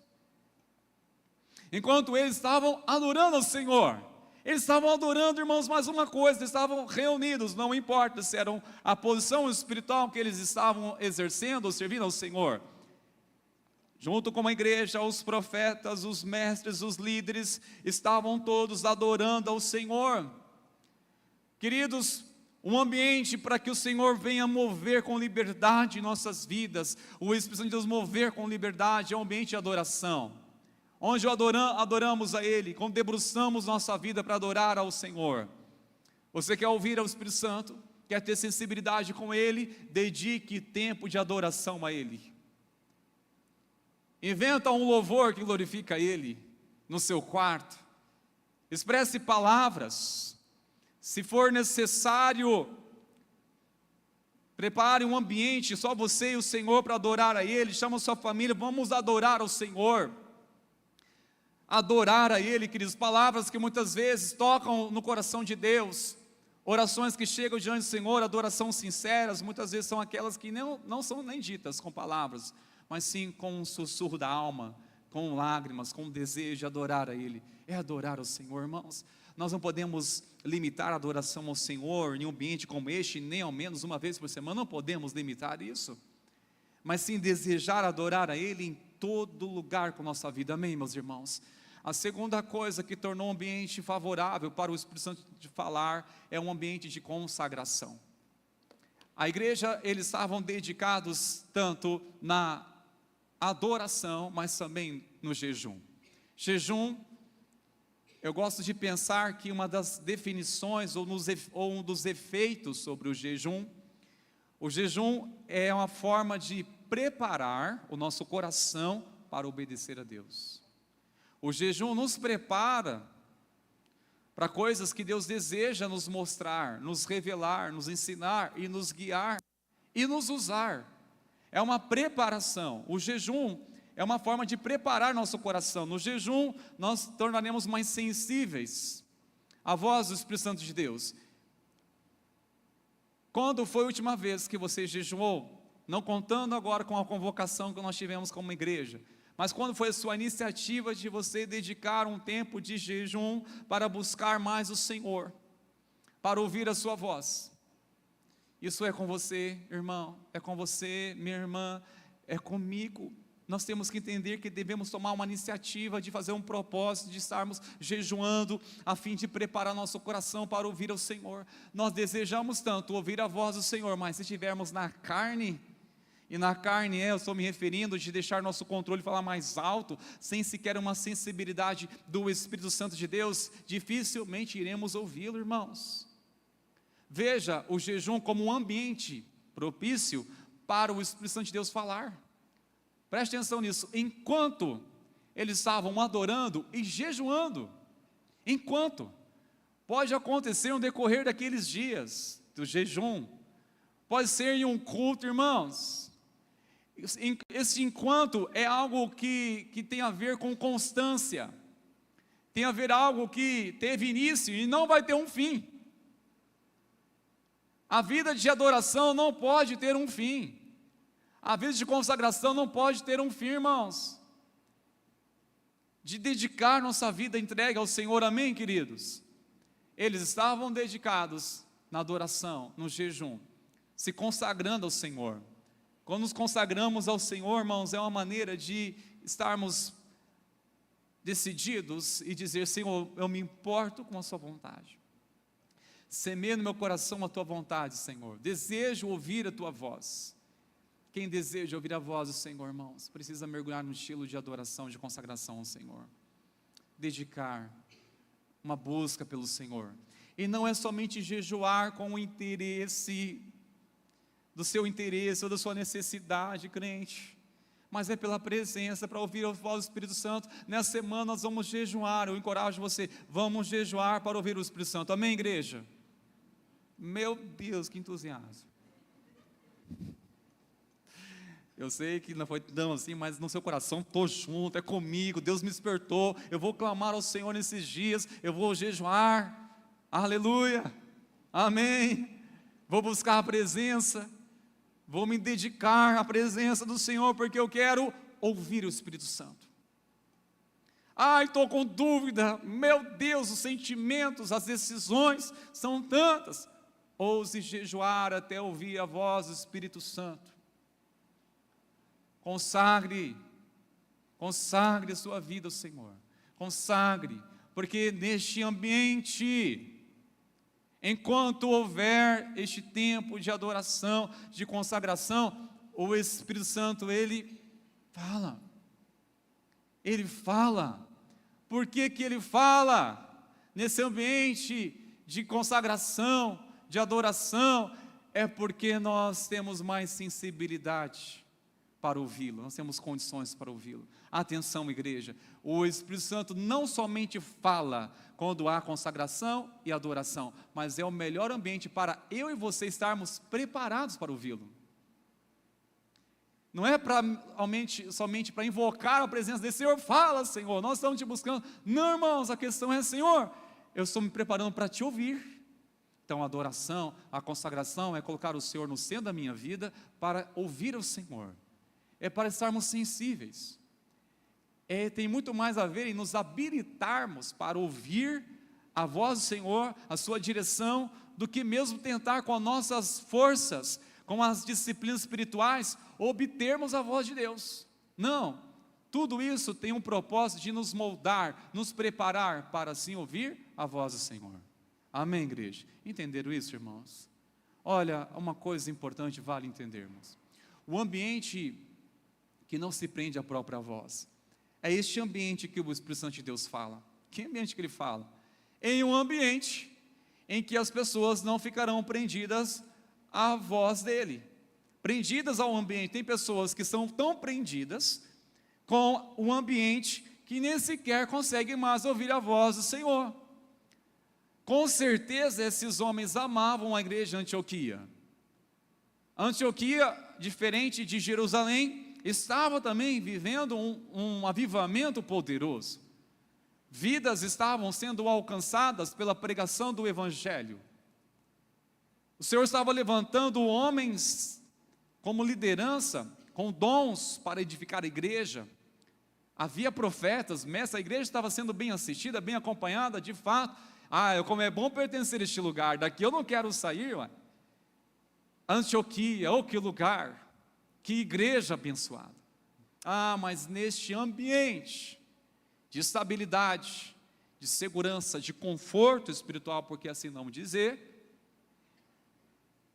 Enquanto eles estavam adorando ao Senhor, eles estavam adorando, irmãos, mais uma coisa, eles estavam reunidos, não importa se era a posição espiritual que eles estavam exercendo ou servindo ao Senhor. junto com a igreja, os profetas, os mestres, os líderes, estavam todos adorando ao Senhor. Queridos, um ambiente para que o Senhor venha mover com liberdade em nossas vidas, o Espírito Santo de Deus mover com liberdade, é um ambiente de adoração, onde adoramos a Ele, quando debruçamos nossa vida para adorar ao Senhor. Você quer ouvir ao Espírito Santo? Quer ter sensibilidade com Ele? Dedique tempo de adoração a Ele. Inventa um louvor que glorifica Ele no seu quarto. Expresse palavras. Se for necessário, prepare um ambiente, só você e o Senhor para adorar a Ele. Chama a sua família, vamos adorar ao Senhor. Adorar a Ele, queridos, palavras que muitas vezes tocam no coração de Deus. Orações que chegam diante do Senhor, adoração sinceras, muitas vezes são aquelas que não são nem ditas com palavras, mas sim com um sussurro da alma, com lágrimas, com um desejo de adorar a Ele. É adorar ao Senhor, irmãos. Nós não podemos limitar a adoração ao Senhor em um ambiente como este, nem ao menos uma vez por semana, não podemos limitar isso, mas sim desejar adorar a Ele em todo lugar com nossa vida, amém, meus irmãos? A segunda coisa que tornou um ambiente favorável para o Espírito Santo de falar, é um ambiente de consagração. A igreja, eles estavam dedicados tanto na adoração, mas também no jejum. Jejum, eu gosto de pensar que uma das definições, ou um dos efeitos sobre o jejum é uma forma de preparar o nosso coração para obedecer a Deus. O jejum nos prepara para coisas que Deus deseja nos mostrar, nos revelar, nos ensinar e nos guiar e nos usar. É uma preparação. O jejum é uma forma de preparar nosso coração. No jejum, nós tornaremos mais sensíveis à voz do Espírito Santo de Deus. Quando foi a última vez que você jejuou? Não contando agora com a convocação que nós tivemos como igreja, mas quando foi a sua iniciativa de você dedicar um tempo de jejum para buscar mais o Senhor, para ouvir a sua voz? Isso é com você, irmão, é com você, minha irmã, é comigo. Nós temos que entender que devemos tomar uma iniciativa de fazer um propósito, de estarmos jejuando, a fim de preparar nosso coração para ouvir ao Senhor. Nós desejamos tanto ouvir a voz do Senhor, mas se estivermos na carne, e na carne eu estou me referindo de deixar nosso controle falar mais alto, sem sequer uma sensibilidade do Espírito Santo de Deus, dificilmente iremos ouvi-lo, irmãos. Veja o jejum como um ambiente propício para o Espírito Santo de Deus falar. Preste atenção nisso. Enquanto eles estavam adorando e jejuando, pode acontecer no decorrer daqueles dias do jejum, pode ser em um culto, irmãos. Esse enquanto é algo que tem a ver com constância, tem a ver algo que teve início e não vai ter um fim. A vida de adoração não pode ter um fim. A vida de consagração não pode ter um fim, irmãos. De dedicar nossa vida entregue ao Senhor, amém, queridos? Eles estavam dedicados na adoração, no jejum, se consagrando ao Senhor. Quando nos consagramos ao Senhor, irmãos, é uma maneira de estarmos decididos e dizer: Senhor, eu me importo com a sua vontade. Semeia no meu coração a tua vontade, Senhor. Desejo ouvir a tua voz. Quem deseja ouvir a voz do Senhor, irmãos, precisa mergulhar no estilo de adoração, de consagração ao Senhor. Dedicar uma busca pelo Senhor. E não é somente jejuar com o interesse do seu interesse ou da sua necessidade, crente, mas é pela presença, para ouvir a voz do Espírito Santo. Nessa semana nós vamos jejuar, eu encorajo você, vamos jejuar para ouvir o Espírito Santo, amém, igreja? Meu Deus, que entusiasmo. Eu sei que não foi tão assim, mas no seu coração, estou junto, é comigo, Deus me despertou, eu vou clamar ao Senhor nesses dias, eu vou jejuar, aleluia, amém, vou buscar a presença, vou me dedicar à presença do Senhor, porque eu quero ouvir o Espírito Santo. Ai, estou com dúvida, meu Deus, os sentimentos, as decisões são tantas. Ouse jejuar até ouvir a voz do Espírito Santo. Consagre Consagre a sua vida ao Senhor. Consagre, porque neste ambiente, enquanto houver este tempo de adoração, de consagração, o Espírito Santo, Ele fala. Ele fala. Por que que Ele fala? Nesse ambiente de consagração, de adoração, é porque nós temos mais sensibilidade para ouvi-lo, nós temos condições para ouvi-lo. Atenção, igreja, o Espírito Santo não somente fala quando há consagração e adoração, mas é o melhor ambiente para eu e você estarmos preparados para ouvi-lo. Não é somente para invocar a presença desse Senhor, fala, Senhor, nós estamos te buscando. Não, irmãos, a questão é, Senhor, eu estou me preparando para te ouvir. Então a adoração, a consagração é colocar o Senhor no centro da minha vida para ouvir o Senhor. É para estarmos sensíveis. Tem muito mais a ver em nos habilitarmos para ouvir a voz do Senhor, a sua direção, do que mesmo tentar com as nossas forças, com as disciplinas espirituais, obtermos a voz de Deus. Não, tudo isso tem um propósito de nos moldar, nos preparar para assim ouvir a voz do Senhor. Amém, igreja? Entenderam isso, irmãos? Olha, uma coisa importante vale entendermos. O ambiente que não se prende à própria voz, é este ambiente que o Espírito Santo de Deus fala. Que ambiente que ele fala? Em um ambiente em que as pessoas não ficarão prendidas à voz dele, prendidas ao ambiente. Tem pessoas que são tão prendidas com o ambiente que nem sequer conseguem mais ouvir a voz do Senhor. Com certeza esses homens amavam a igreja de Antioquia. Antioquia, diferente de Jerusalém, estava também vivendo um avivamento poderoso. Vidas estavam sendo alcançadas pela pregação do Evangelho. O Senhor estava levantando homens como liderança, com dons para edificar a igreja. Havia profetas, mestres, a igreja estava sendo bem assistida, bem acompanhada, de fato. Como é bom pertencer a este lugar, daqui eu não quero sair. Antioquia, que lugar, que igreja abençoada. Mas neste ambiente de estabilidade, de segurança, de conforto espiritual, porque assim não dizer,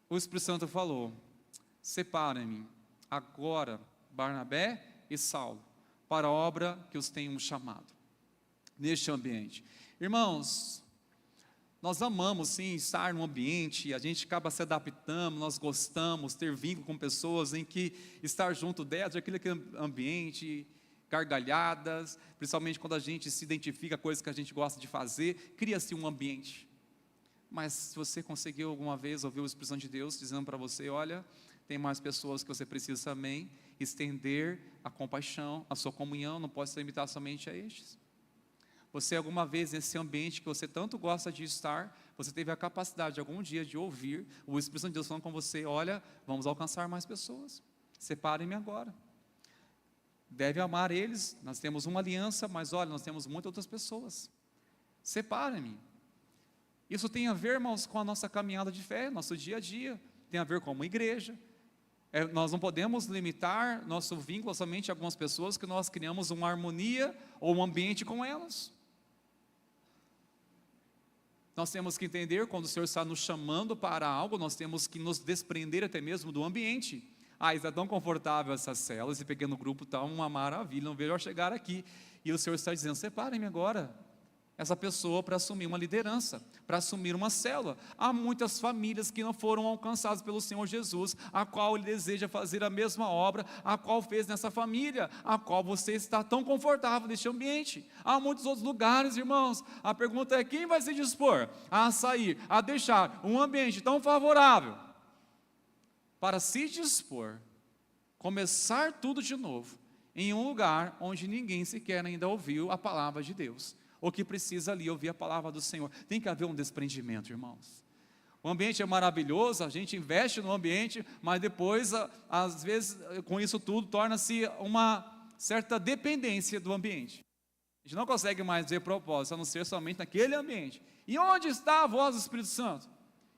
o Espírito Santo falou: separem-me agora Barnabé e Saulo para a obra que os tenho chamado. Neste ambiente, irmãos, nós amamos sim estar num ambiente, a gente acaba se adaptando, nós gostamos, ter vínculo com pessoas em que estar junto delas, aquele ambiente, gargalhadas, principalmente quando a gente se identifica com coisas que a gente gosta de fazer, cria-se um ambiente. Mas se você conseguiu alguma vez ouvir o Espírito Santo de Deus dizendo para você: olha, tem mais pessoas que você precisa também estender a compaixão, a sua comunhão, não pode se limitar somente a estes. Você alguma vez nesse ambiente que você tanto gosta de estar, você teve a capacidade de algum dia de ouvir o Espírito Santo de Deus falando com você: olha, vamos alcançar mais pessoas, separem-me agora. Deve amar eles, nós temos uma aliança, mas olha, nós temos muitas outras pessoas, separem-me. Isso tem a ver, irmãos, com a nossa caminhada de fé, nosso dia a dia, tem a ver com uma igreja. Nós não podemos limitar nosso vínculo somente a algumas pessoas, que nós criamos uma harmonia ou um ambiente com elas. Nós temos que entender, quando o Senhor está nos chamando para algo, nós temos que nos desprender até mesmo do ambiente. Está tão confortável essa célula, esse pequeno grupo está uma maravilha, não vejo eu chegar aqui. E o Senhor está dizendo: separem-me agora essa pessoa para assumir uma liderança, para assumir uma célula. Há muitas famílias que não foram alcançadas pelo Senhor Jesus, a qual Ele deseja fazer a mesma obra, a qual fez nessa família, a qual você está tão confortável neste ambiente. Há muitos outros lugares, irmãos. A pergunta é: quem vai se dispor a sair, a deixar um ambiente tão favorável, para se dispor, começar tudo de novo, em um lugar onde ninguém sequer ainda ouviu a palavra de Deus, ou que precisa ali ouvir a palavra do Senhor? Tem que haver um desprendimento, irmãos. O ambiente é maravilhoso, a gente investe no ambiente, mas depois, às vezes, com isso tudo, torna-se uma certa dependência do ambiente. A gente não consegue mais ver propósito, a não ser somente naquele ambiente. E onde está a voz do Espírito Santo?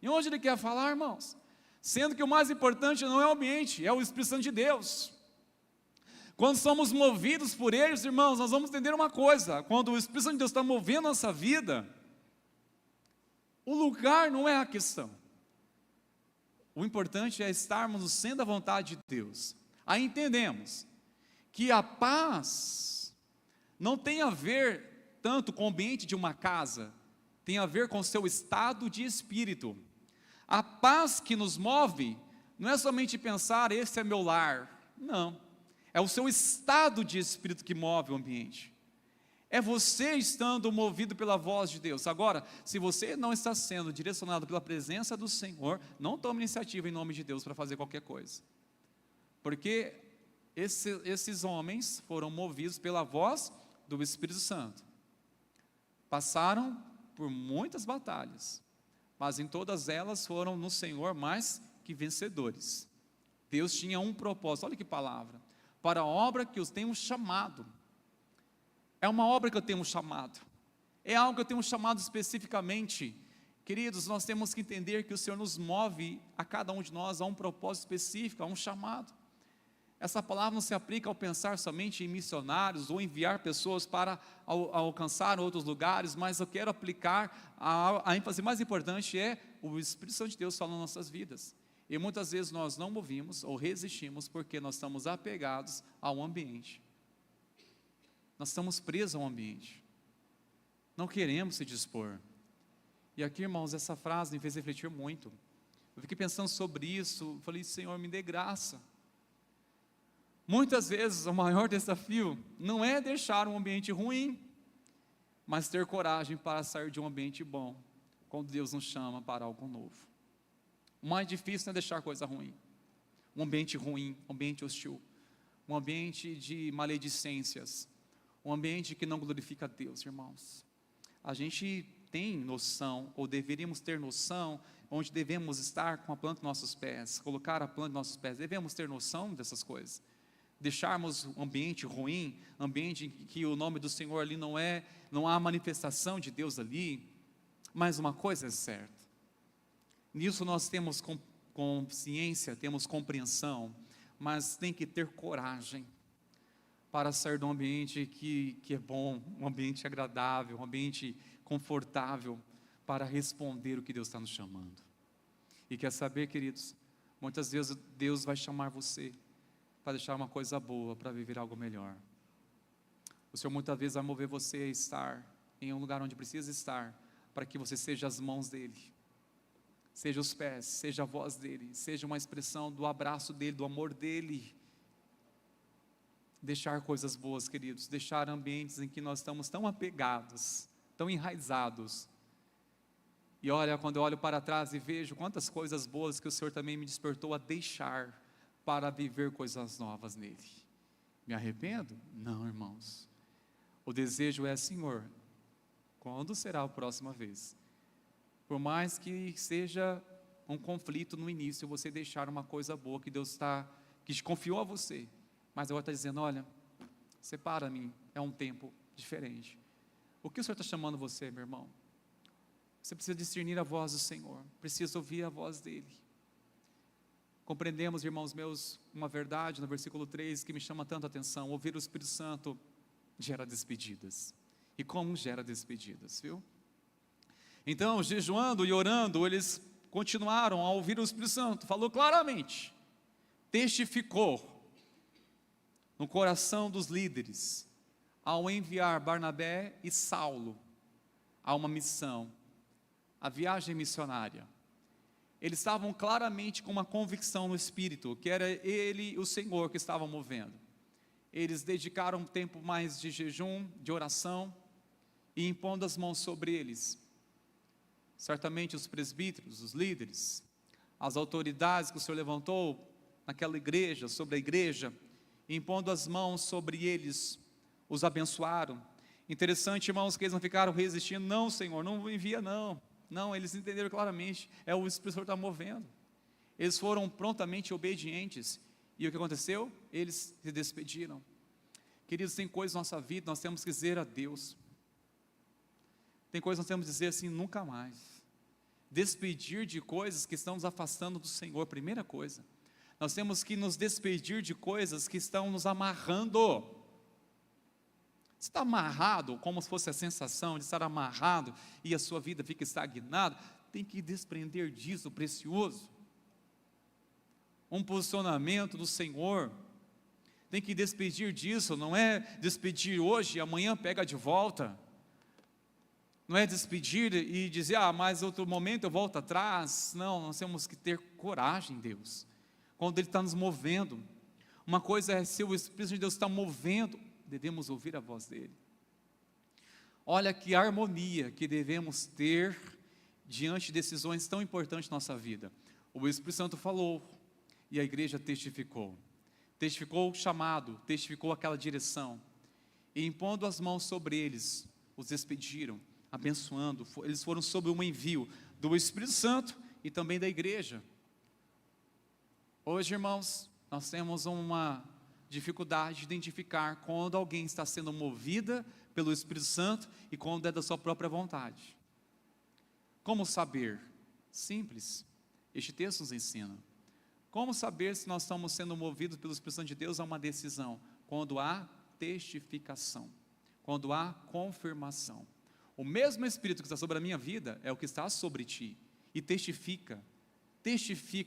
E onde Ele quer falar, irmãos? Sendo que o mais importante não é o ambiente, é o Espírito Santo de Deus. Quando somos movidos por eles, irmãos, nós vamos entender uma coisa: quando o Espírito Santo de Deus está movendo a nossa vida, o lugar não é a questão. O importante é estarmos no centro da vontade de Deus. Aí entendemos que a paz não tem a ver tanto com o ambiente de uma casa, tem a ver com o seu estado de espírito. A paz que nos move não é somente pensar, esse é meu lar. Não, é o seu estado de espírito que move o ambiente. É você estando movido pela voz de Deus. Agora, se você não está sendo direcionado pela presença do Senhor, não tome iniciativa em nome de Deus para fazer qualquer coisa. Porque esses homens foram movidos pela voz do Espírito Santo. Passaram por muitas batalhas, mas em todas elas foram no Senhor mais que vencedores. Deus tinha um propósito, olha que palavra, para a obra que os tenho chamado. É uma obra que eu tenho chamado, é algo que eu tenho chamado especificamente. Queridos, nós temos que entender que o Senhor nos move, a cada um de nós, a um propósito específico, a um chamado. Essa palavra não se aplica ao pensar somente em missionários ou enviar pessoas para alcançar outros lugares, mas eu quero aplicar, a ênfase mais importante é o Espírito Santo de Deus falando nas nossas vidas. E muitas vezes nós não movimos ou resistimos porque nós estamos apegados ao ambiente. Nós estamos presos ao ambiente, não queremos se dispor. E aqui, irmãos, essa frase me fez refletir muito. Eu fiquei pensando sobre isso, falei, Senhor, me dê graça. Muitas vezes o maior desafio não é deixar um ambiente ruim, mas ter coragem para sair de um ambiente bom, quando Deus nos chama para algo novo. O mais difícil não é deixar coisa ruim, um ambiente ruim, um ambiente hostil, um ambiente de maledicências, um ambiente que não glorifica a Deus, irmãos. A gente tem noção, ou deveríamos ter noção, onde devemos estar com a planta dos nossos pés, colocar a planta dos nossos pés, devemos ter noção dessas coisas. Deixarmos um ambiente ruim, ambiente em que o nome do Senhor ali não há manifestação de Deus ali, mas uma coisa é certa, nisso nós temos consciência, temos compreensão, mas tem que ter coragem, para sair de um ambiente que é bom, um ambiente agradável, um ambiente confortável, para responder o que Deus está nos chamando. E quer saber, queridos, muitas vezes Deus vai chamar você, para deixar uma coisa boa, para viver algo melhor. O Senhor muitas vezes vai mover você a estar em um lugar onde precisa estar, para que você seja as mãos dEle, seja os pés, seja a voz dEle, seja uma expressão do abraço dEle, do amor dEle. Deixar coisas boas, queridos, deixar ambientes em que nós estamos tão apegados, tão enraizados. E olha, quando eu olho para trás e vejo quantas coisas boas que o Senhor também me despertou a deixar, para viver coisas novas nele. Me arrependo? Não, irmãos. O desejo é, Senhor, quando será a próxima vez? Por mais que seja um conflito no início, você deixar uma coisa boa que Deus que te confiou a você, mas agora está dizendo, olha, separa-me, é um tempo diferente. O que o Senhor está chamando você, meu irmão? Você precisa discernir a voz do Senhor, precisa ouvir a voz dEle. Compreendemos, irmãos meus, uma verdade no versículo 3 que me chama tanto a atenção: ouvir o Espírito Santo gera despedidas. E como gera despedidas, viu? Então, jejuando e orando, eles continuaram a ouvir o Espírito Santo, falou claramente, testificou no coração dos líderes, ao enviar Barnabé e Saulo a uma missão, a viagem missionária. Eles estavam claramente com uma convicção no Espírito, que era Ele, o Senhor, que estava movendo. Eles dedicaram um tempo mais de jejum, de oração, e impondo as mãos sobre eles. Certamente os presbíteros, os líderes, as autoridades que o Senhor levantou naquela igreja, sobre a igreja, impondo as mãos sobre eles, os abençoaram. Interessante, irmãos, que eles não ficaram resistindo, não, Senhor, não envia não. Não, eles entenderam claramente, é o Espírito que está movendo. Eles foram prontamente obedientes, e o que aconteceu? Eles se despediram. Queridos, tem coisas na nossa vida, nós temos que dizer a Deus. Tem coisas que nós temos que dizer assim, nunca mais. Despedir de coisas que estão nos afastando do Senhor, primeira coisa. Nós temos que nos despedir de coisas que estão nos amarrando. Você está amarrado, como se fosse a sensação de estar amarrado e a sua vida fica estagnada, tem que desprender disso, precioso. Um posicionamento do Senhor, tem que despedir disso, não é despedir hoje e amanhã pega de volta. Não é despedir e dizer, mas outro momento eu volto atrás. Não, nós temos que ter coragem, Deus, quando Ele está nos movendo. Uma coisa é se o Espírito de Deus está movendo, devemos ouvir a voz dEle. Olha que harmonia que devemos ter diante de decisões tão importantes na nossa vida. O Espírito Santo falou e a igreja testificou o chamado, testificou aquela direção, e impondo as mãos sobre eles, os despediram, abençoando. Eles foram sob um envio do Espírito Santo e também da igreja. Hoje, irmãos, nós temos uma dificuldade de identificar quando alguém está sendo movida pelo Espírito Santo e quando é da sua própria vontade. Como saber? Simples, este texto nos ensina. Como saber se nós estamos sendo movidos pelo Espírito Santo de Deus a uma decisão? Quando há testificação, quando há confirmação. O mesmo Espírito que está sobre a minha vida é o que está sobre ti, e testifica,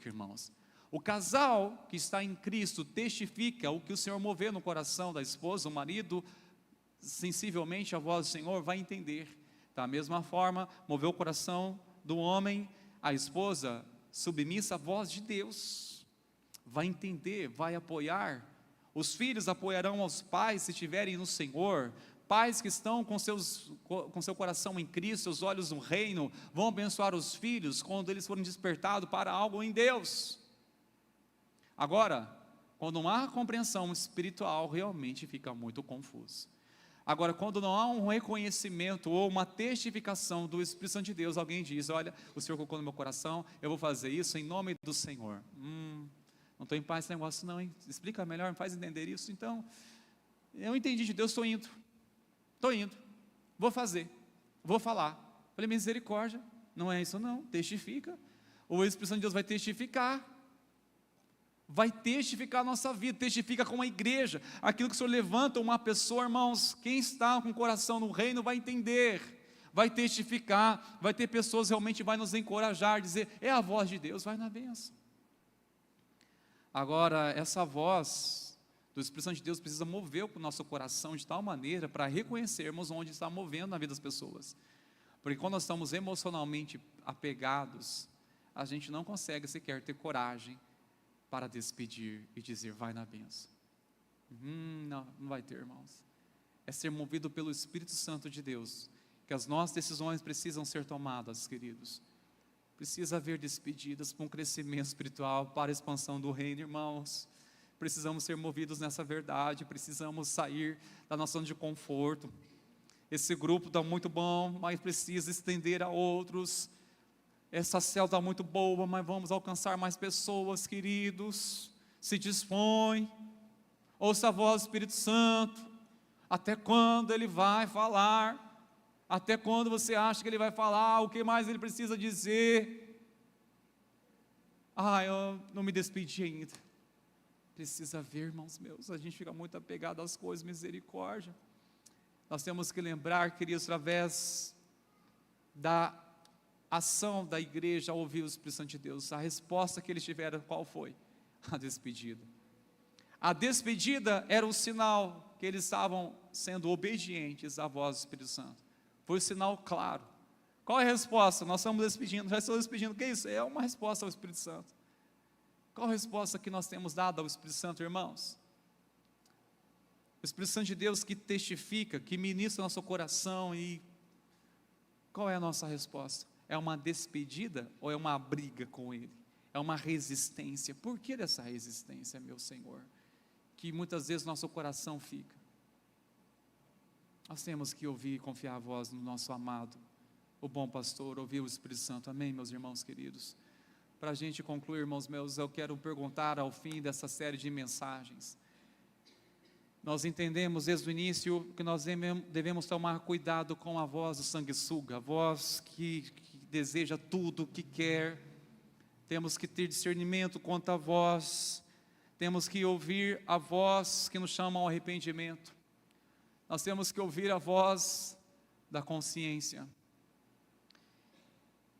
irmãos. O casal que está em Cristo testifica o que o Senhor moveu no coração da esposa. O marido, sensivelmente a voz do Senhor, vai entender. Da mesma forma, moveu o coração do homem, a esposa, submissa à voz de Deus, vai entender, vai apoiar. Os filhos apoiarão aos pais se estiverem no Senhor. Pais que estão com seu coração em Cristo, seus olhos no reino, vão abençoar os filhos quando eles forem despertados para algo em Deus. Agora, quando não há compreensão espiritual, realmente fica muito confuso. Agora, quando não há um reconhecimento ou uma testificação do Espírito Santo de Deus, alguém diz, olha, o Senhor colocou no meu coração, eu vou fazer isso em nome do Senhor. Não estou em paz esse negócio não, hein? Explica melhor, me faz entender isso. Então, eu entendi de Deus, estou indo, vou fazer, vou falar. Falei, misericórdia, não é isso não, testifica. O Espírito Santo de Deus vai testificar a nossa vida, testifica com a igreja. Aquilo que o Senhor levanta uma pessoa, irmãos, quem está com o coração no reino vai entender, vai testificar, vai ter pessoas realmente vai nos encorajar, dizer, é a voz de Deus, vai na bênção. Agora, essa voz do Espírito Santo de Deus precisa mover o nosso coração de tal maneira para reconhecermos onde está movendo na vida das pessoas. Porque quando nós estamos emocionalmente apegados, a gente não consegue sequer ter coragem para despedir e dizer, vai na bênção. Não vai ter, irmãos. É ser movido pelo Espírito Santo de Deus, que as nossas decisões precisam ser tomadas, queridos. Precisa haver despedidas para um crescimento espiritual, para a expansão do reino, irmãos. Precisamos ser movidos nessa verdade, precisamos sair da nossa zona de conforto. Esse grupo está muito bom, mas precisa estender a outros. Essa célula está muito boa, mas vamos alcançar mais pessoas, queridos. Se dispõe, ouça a voz do Espírito Santo. Até quando Ele vai falar? Até quando você acha que Ele vai falar? O que mais Ele precisa dizer? Eu não me despedi ainda. Precisa ver, irmãos meus, a gente fica muito apegado às coisas, misericórdia. Nós temos que lembrar, queridos, através da ação da igreja ao ouvir o Espírito Santo de Deus, a resposta que eles tiveram, qual foi? A despedida. A despedida era um sinal que eles estavam sendo obedientes à voz do Espírito Santo. Foi um sinal claro. Qual é a resposta? Nós estamos despedindo, já estamos despedindo. O que é isso? É uma resposta ao Espírito Santo. Qual a resposta que nós temos dado ao Espírito Santo, irmãos? O Espírito Santo de Deus que testifica, que ministra o nosso coração. E qual é a nossa resposta? É uma despedida ou é uma briga com Ele? É uma resistência. Por que dessa resistência, meu Senhor? Que muitas vezes nosso coração fica. Nós temos que ouvir e confiar a voz do nosso amado, o bom pastor, ouvir o Espírito Santo. Amém, meus irmãos queridos? Para a gente concluir, irmãos meus, eu quero perguntar ao fim dessa série de mensagens. Nós entendemos desde o início que nós devemos tomar cuidado com a voz do sanguessuga, a voz que deseja tudo o que quer. Temos que ter discernimento quanto à voz Temos que ouvir a voz que nos chama ao arrependimento. Nós temos que ouvir a voz da consciência.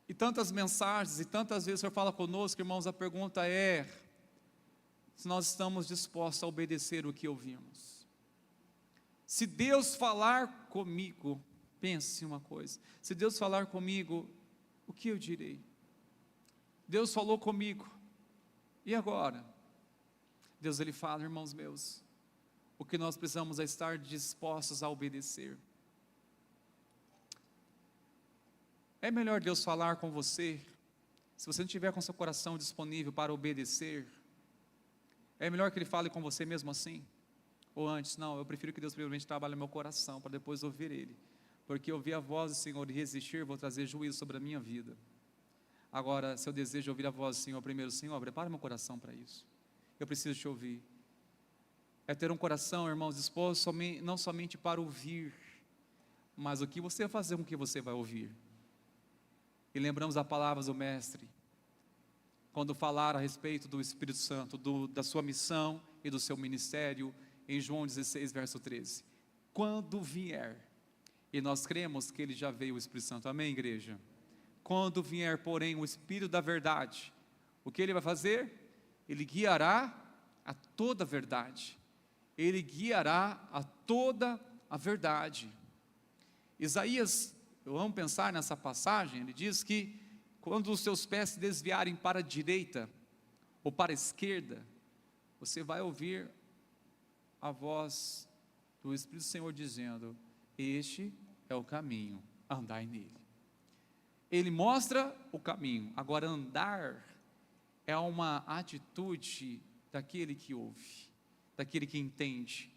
E tantas mensagens, e tantas vezes o Senhor fala conosco, irmãos, a pergunta é, se nós estamos dispostos a obedecer o que ouvimos. Se Deus falar comigo, pense uma coisa, se Deus falar comigo, o que eu direi? Deus falou comigo, e agora? Deus, Ele fala, irmãos meus, o que nós precisamos é estar dispostos a obedecer. É melhor Deus falar com você, se você não tiver com seu coração disponível para obedecer, é melhor que Ele fale com você mesmo assim? Ou antes, não, eu prefiro que Deus primeiramente trabalhe no meu coração, para depois ouvir Ele, porque ouvir a voz do Senhor e resistir, vou trazer juízo sobre a minha vida. Agora, se eu desejo ouvir a voz do Senhor primeiro, Senhor, prepara meu coração para isso, eu preciso te ouvir. É ter um coração, irmãos, disposto não somente para ouvir, mas o que você vai fazer com o que você vai ouvir. E lembramos as palavras do Mestre, quando falar a respeito do Espírito Santo, da sua missão e do seu ministério, em João 16, verso 13. Quando vier, e nós cremos que Ele já veio, o Espírito Santo, amém, igreja? Quando vier, porém, o Espírito da verdade, o que Ele vai fazer? Ele guiará a toda a verdade. Ele guiará a toda a verdade. Isaías, eu amo pensar nessa passagem, ele diz que quando os seus pés se desviarem para a direita ou para a esquerda, você vai ouvir a voz do Espírito do Senhor dizendo, este é o caminho, andai nele. Ele mostra o caminho, agora andar é uma atitude daquele que ouve, daquele que entende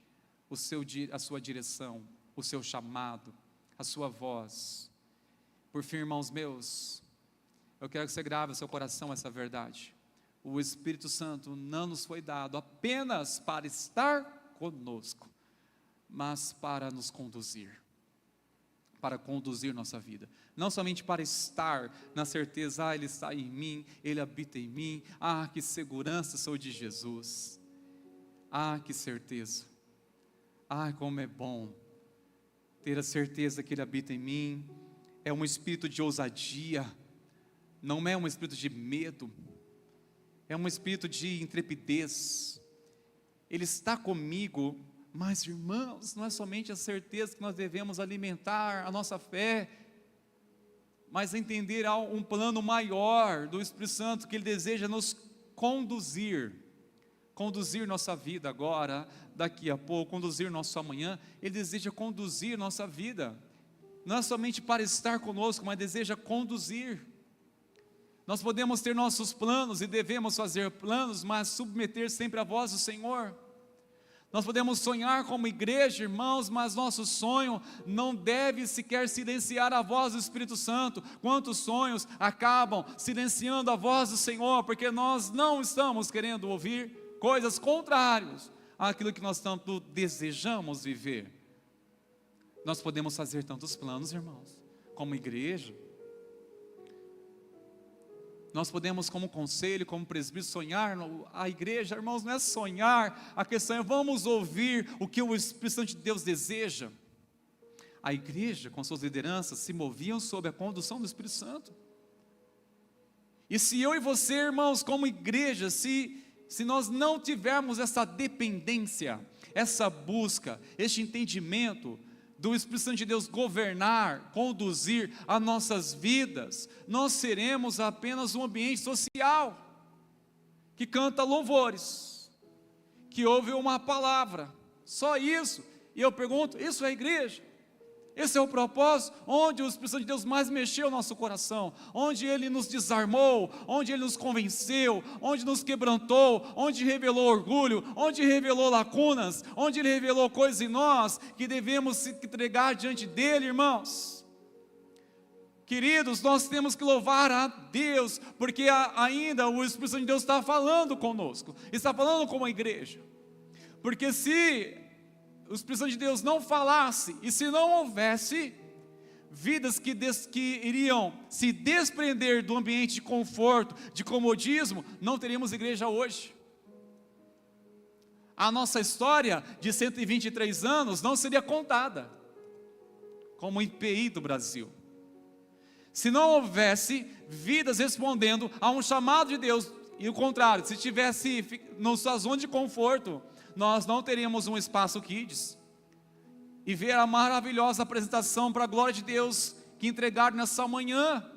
a sua direção, o seu chamado, a sua voz. Por fim, irmãos meus, eu quero que você grave no seu coração essa verdade. O Espírito Santo não nos foi dado apenas para estar conosco, mas para nos conduzir, para conduzir nossa vida, não somente para estar na certeza, Ele está em mim, Ele habita em mim, que segurança sou de Jesus, que certeza, como é bom ter a certeza que Ele habita em mim. É um espírito de ousadia, não é um espírito de medo, é um espírito de intrepidez. Ele está comigo, mas irmãos, não é somente a certeza que nós devemos alimentar a nossa fé, mas entender um plano maior do Espírito Santo, que Ele deseja nos conduzir nossa vida agora, daqui a pouco, conduzir nosso amanhã. Ele deseja conduzir nossa vida, não é somente para estar conosco, mas deseja conduzir. Nós podemos ter nossos planos e devemos fazer planos, mas submeter sempre a voz do Senhor. Nós podemos sonhar como igreja, irmãos, mas nosso sonho não deve sequer silenciar a voz do Espírito Santo. Quantos sonhos acabam silenciando a voz do Senhor, porque nós não estamos querendo ouvir coisas contrárias àquilo que nós tanto desejamos viver. Nós podemos fazer tantos planos, irmãos, como igreja. Nós podemos, como conselho, como presbítero, sonhar. A igreja, irmãos, não é sonhar, a questão é vamos ouvir o que o Espírito Santo de Deus deseja. A igreja, com suas lideranças, se moviam sob a condução do Espírito Santo. E se eu e você, irmãos, como igreja, se nós não tivermos essa dependência, essa busca, este entendimento do Espírito Santo de Deus governar, conduzir as nossas vidas, nós seremos apenas um ambiente social, que canta louvores, que ouve uma palavra, só isso. E eu pergunto, isso é igreja? Esse é o propósito, onde o Espírito Santo de Deus mais mexeu no nosso coração, onde Ele nos desarmou, onde Ele nos convenceu, onde nos quebrantou, onde revelou orgulho, onde revelou lacunas, onde Ele revelou coisas em nós, que devemos se entregar diante dEle, irmãos. Queridos, nós temos que louvar a Deus, porque ainda o Espírito Santo de Deus está falando conosco, está falando com a igreja, porque se o Espírito Santo de Deus não falasse, e se não houvesse vidas que iriam se desprender do ambiente de conforto, de comodismo, não teríamos igreja hoje. a nossa história de 123 anos não seria contada como IPI do Brasil. Se não houvesse vidas respondendo a um chamado de Deus, e o contrário, se estivesse na sua zona de conforto, nós não teríamos um espaço Kids. E ver a maravilhosa apresentação para a glória de Deus que entregaram nessa manhã.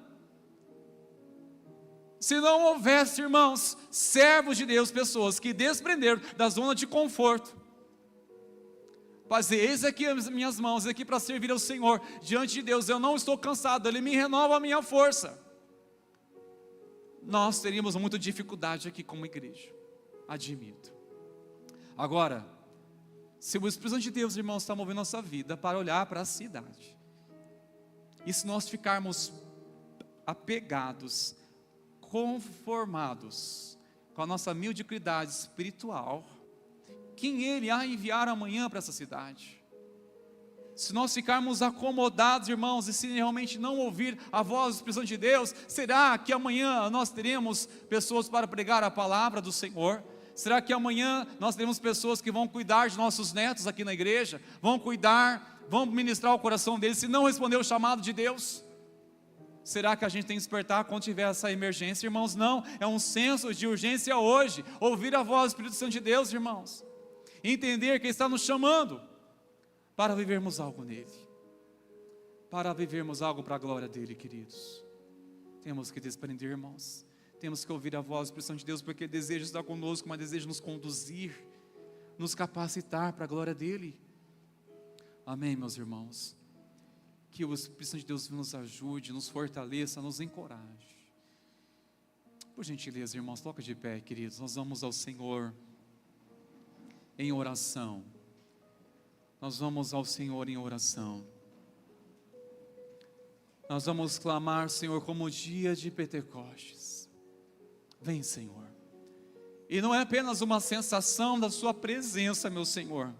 Se não houvesse, irmãos, servos de Deus, pessoas que desprenderam da zona de conforto, para dizer, eis aqui as minhas mãos, aqui para servir ao Senhor, diante de Deus, eu não estou cansado, Ele me renova a minha força. Nós teríamos muita dificuldade aqui como igreja, admito. Agora, se o Espírito Santo de Deus, irmãos, está movendo nossa vida para olhar para a cidade, e se nós ficarmos apegados, conformados com a nossa mediocridade espiritual, quem Ele há enviar amanhã para essa cidade? Se nós ficarmos acomodados, irmãos, e se realmente não ouvir a voz do Espírito Santo de Deus, será que amanhã nós teremos pessoas para pregar a palavra do Senhor? Será que amanhã nós teremos pessoas que vão cuidar de nossos netos aqui na igreja? Vão cuidar, vão ministrar o coração deles, se não responder o chamado de Deus? Será que a gente tem que despertar quando tiver essa emergência, irmãos? Não, é um senso de urgência hoje, ouvir a voz do Espírito Santo de Deus, irmãos, entender que Ele está nos chamando para vivermos algo nele, para vivermos algo para a glória dele, queridos. Temos que desprender, irmãos, temos que ouvir a voz do Espírito Santo de Deus, porque Ele deseja estar conosco, mas deseja nos conduzir, nos capacitar para a glória dele. Amém, meus irmãos? Que o Espírito Santo de Deus nos ajude, nos fortaleça, nos encoraje. Por gentileza, irmãos, toca de pé, queridos. Nós vamos ao Senhor em oração. Nós vamos ao Senhor em oração. Nós vamos clamar, Senhor, como o dia de Pentecostes. Vem, Senhor. E não é apenas uma sensação da sua presença, meu Senhor.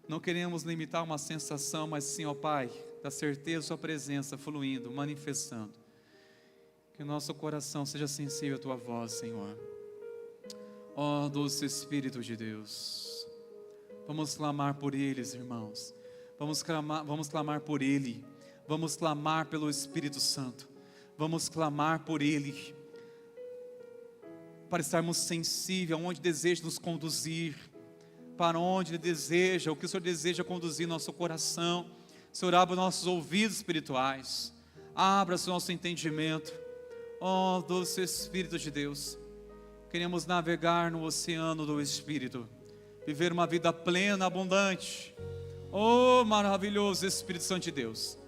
Não queremos limitar uma sensação, mas sim, ó Pai, da certeza da sua presença fluindo, manifestando. Que o nosso coração seja sensível à tua voz, Senhor. Ó doce Espírito de Deus, vamos clamar por eles, irmãos. Vamos clamar por Ele. Vamos clamar pelo Espírito Santo. Vamos clamar por Ele, para estarmos sensíveis aonde deseja nos conduzir, para onde Ele deseja, o que o Senhor deseja conduzir nosso coração. Senhor, abra nossos ouvidos espirituais, abra o nosso entendimento. Ó doce Espírito de Deus, queremos navegar no oceano do Espírito, viver uma vida plena, abundante. Oh, maravilhoso Espírito Santo de Deus,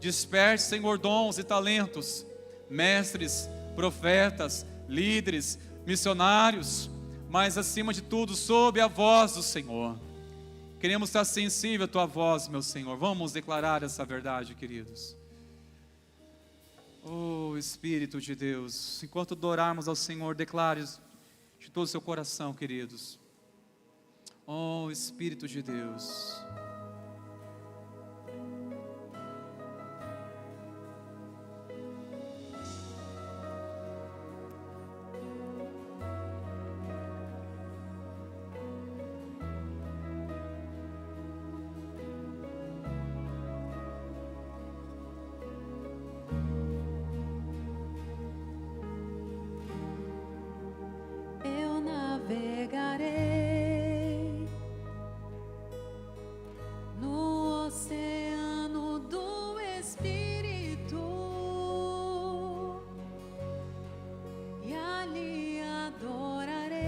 desperte, Senhor, dons e talentos, mestres, profetas, líderes, missionários, mas acima de tudo, sob a voz do Senhor. Queremos estar sensível à tua voz, meu Senhor. Vamos declarar essa verdade, queridos. Oh, Espírito de Deus, enquanto adorarmos ao Senhor, declare de todo o seu coração, queridos. Oh, Espírito de Deus. Eu navegarei no oceano do Espírito e ali adorarei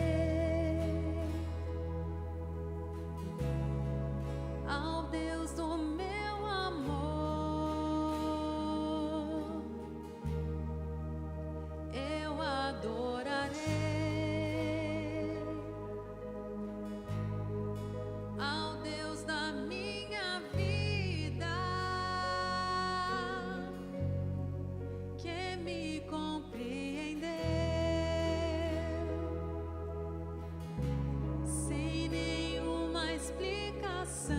ao Deus do meu amor. Eu adorarei ao Deus da minha vida, que me compreendeu sem nenhuma explicação.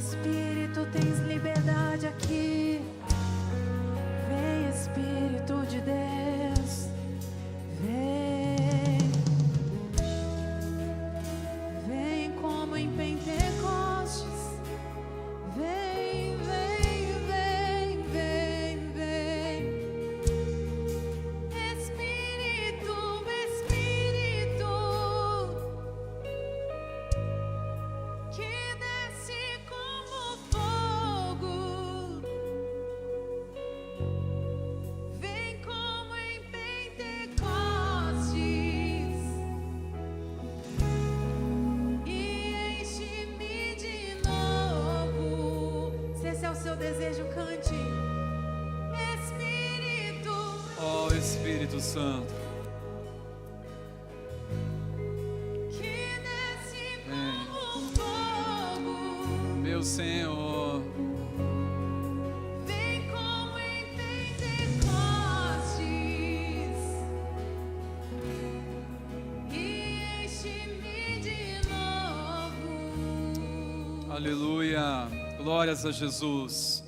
Espírito, tens liberdade aqui. Vem, Espírito de Deus, vem. Vem como em Pentecostes. Vem, vem, vem, vem, vem. Espírito, Espírito, que desce como fogo. Vem como em Pentecostes e enche-me de novo. Se esse é o seu desejo, cante. Espírito, Ó Espírito Santo, que desce Vem. como fogo. meu Senhor. Vem como em Pentecostes e enche-me de novo. Aleluia, glórias a Jesus.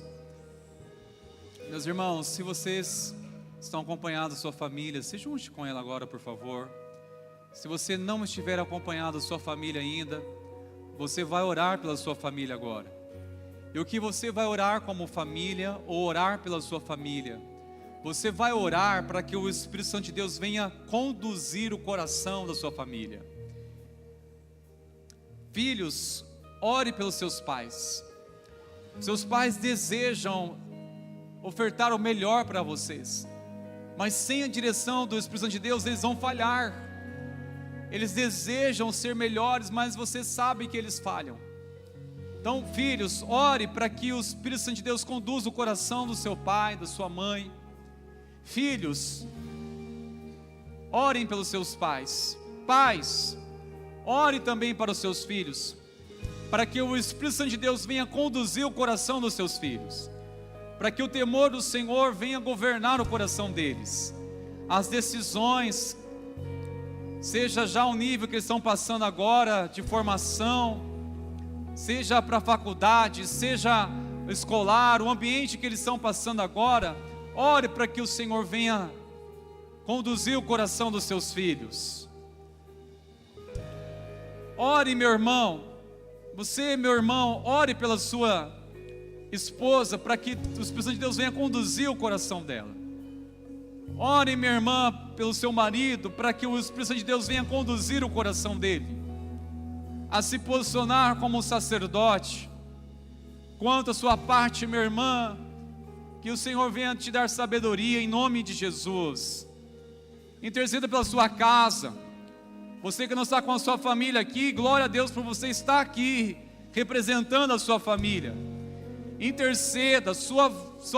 Meus irmãos, se vocês estão acompanhando a sua família, se junte com ela agora, por favor. Se você não estiver acompanhando a sua família ainda, você vai orar pela sua família agora. E o que você vai orar como família, ou orar pela sua família? Você vai orar para que o Espírito Santo de Deus venha conduzir o coração da sua família. Filhos, ore pelos seus pais. Seus pais desejam ofertar o melhor para vocês, mas sem a direção do Espírito Santo de Deus, eles vão falhar. Eles desejam ser melhores, mas você sabe que eles falham. Então, filhos, ore para que o Espírito Santo de Deus conduza o coração do seu pai, da sua mãe. Filhos, orem pelos seus pais. Pais, ore também para os seus filhos, para que o Espírito Santo de Deus venha conduzir o coração dos seus filhos, para que o temor do Senhor venha governar o coração deles. As decisões, seja já o nível que eles estão passando agora de formação, seja para a faculdade, seja escolar, o ambiente que eles estão passando agora, ore para que o Senhor venha conduzir o coração dos seus filhos. Ore, meu irmão, você, meu irmão, ore pela sua esposa, para que o Espírito Santo de Deus venha conduzir o coração dela. Ore, minha irmã, pelo seu marido, para que o Espírito Santo de Deus venha conduzir o coração dele a se posicionar como um sacerdote. Quanto à sua parte, minha irmã, que o Senhor venha te dar sabedoria em nome de Jesus. Interceda pela sua casa. Você que não está com a sua família aqui, glória a Deus por você estar aqui representando a sua família. Interceda, sua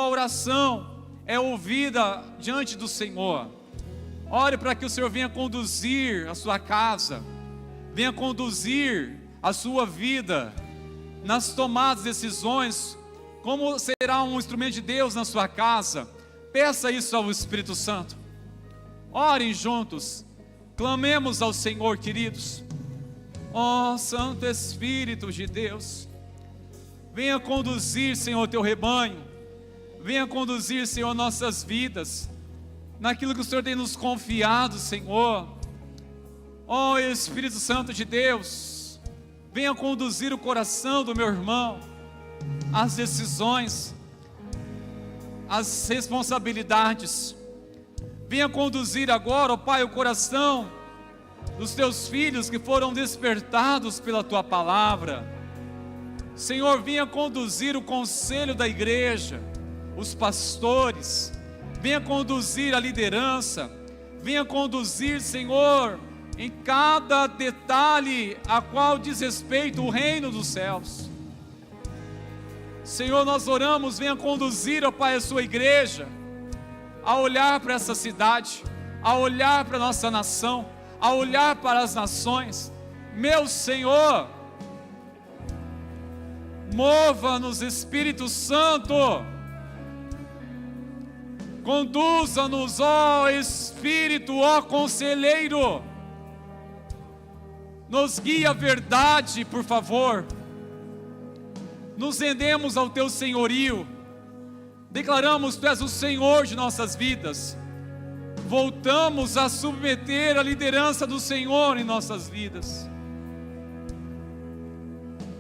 oração é ouvida diante do Senhor. Ore para que o Senhor venha conduzir a sua casa, venha conduzir a sua vida nas tomadas de decisões, como será um instrumento de Deus na sua casa. Peça isso ao Espírito Santo. Orem juntos, clamemos ao Senhor, queridos. Ó Santo Espírito de Deus, venha conduzir, Senhor, teu rebanho. Venha conduzir, Senhor, nossas vidas naquilo que o Senhor tem nos confiado, Senhor. Ó Espírito Santo de Deus, venha conduzir o coração do meu irmão, as decisões, as responsabilidades. Venha conduzir agora, ó Pai, o coração dos teus filhos que foram despertados pela tua palavra. Senhor, venha conduzir o conselho da igreja, os pastores, venha conduzir a liderança, venha conduzir, Senhor, em cada detalhe a qual diz respeito o reino dos céus. Senhor, nós oramos, venha conduzir, ó Pai, a sua igreja, a olhar para essa cidade, a olhar para a nossa nação, a olhar para as nações. Meu Senhor, mova-nos, Espírito Santo, conduza-nos, ó Espírito, ó Conselheiro, nos guia a verdade, por favor. nos rendemos ao Teu senhorio, declaramos: Tu és o Senhor de nossas vidas. Voltamos a submeter a liderança do Senhor em nossas vidas.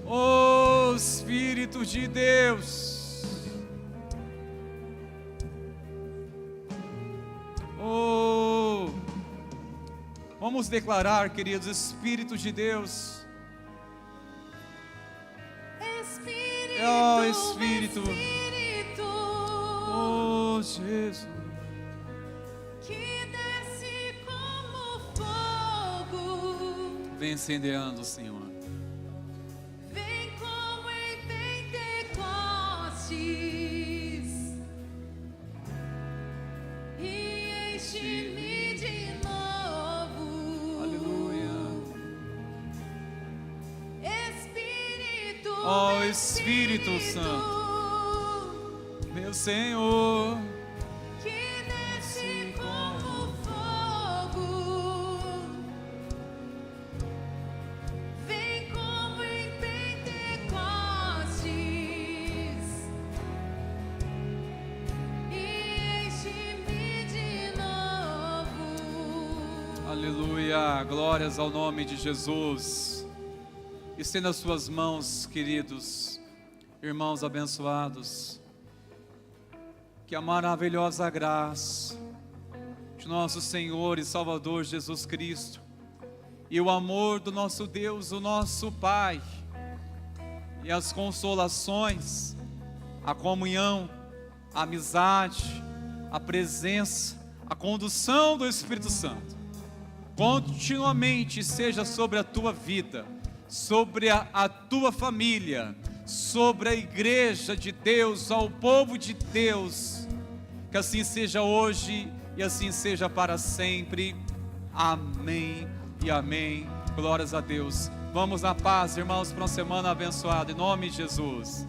Oh Espírito de Deus, oh, vamos declarar, queridos: Espírito de Deus, oh Espírito, oh Jesus, que desce como fogo, vem incendiando, Senhor. vem como em Pentecostes e enche-me de novo. Aleluia. Espírito, Oh Espírito Santo, meu Senhor, que desce como fogo, vem como em Pentecostes e enche-me de novo. aleluia, glórias ao nome de Jesus. Estenda as suas mãos, queridos irmãos abençoados, que a maravilhosa graça de nosso Senhor e Salvador Jesus Cristo e o amor do nosso Deus, o nosso Pai, e as consolações, a comunhão, a amizade, a presença, a condução do Espírito Santo continuamente seja sobre a tua vida, sobre a tua família, sobre a igreja de Deus, ao povo de Deus. Que assim seja hoje e assim seja para sempre. Amém e amém. Glórias a Deus. Vamos na paz, irmãos, para uma semana abençoada, em nome de Jesus.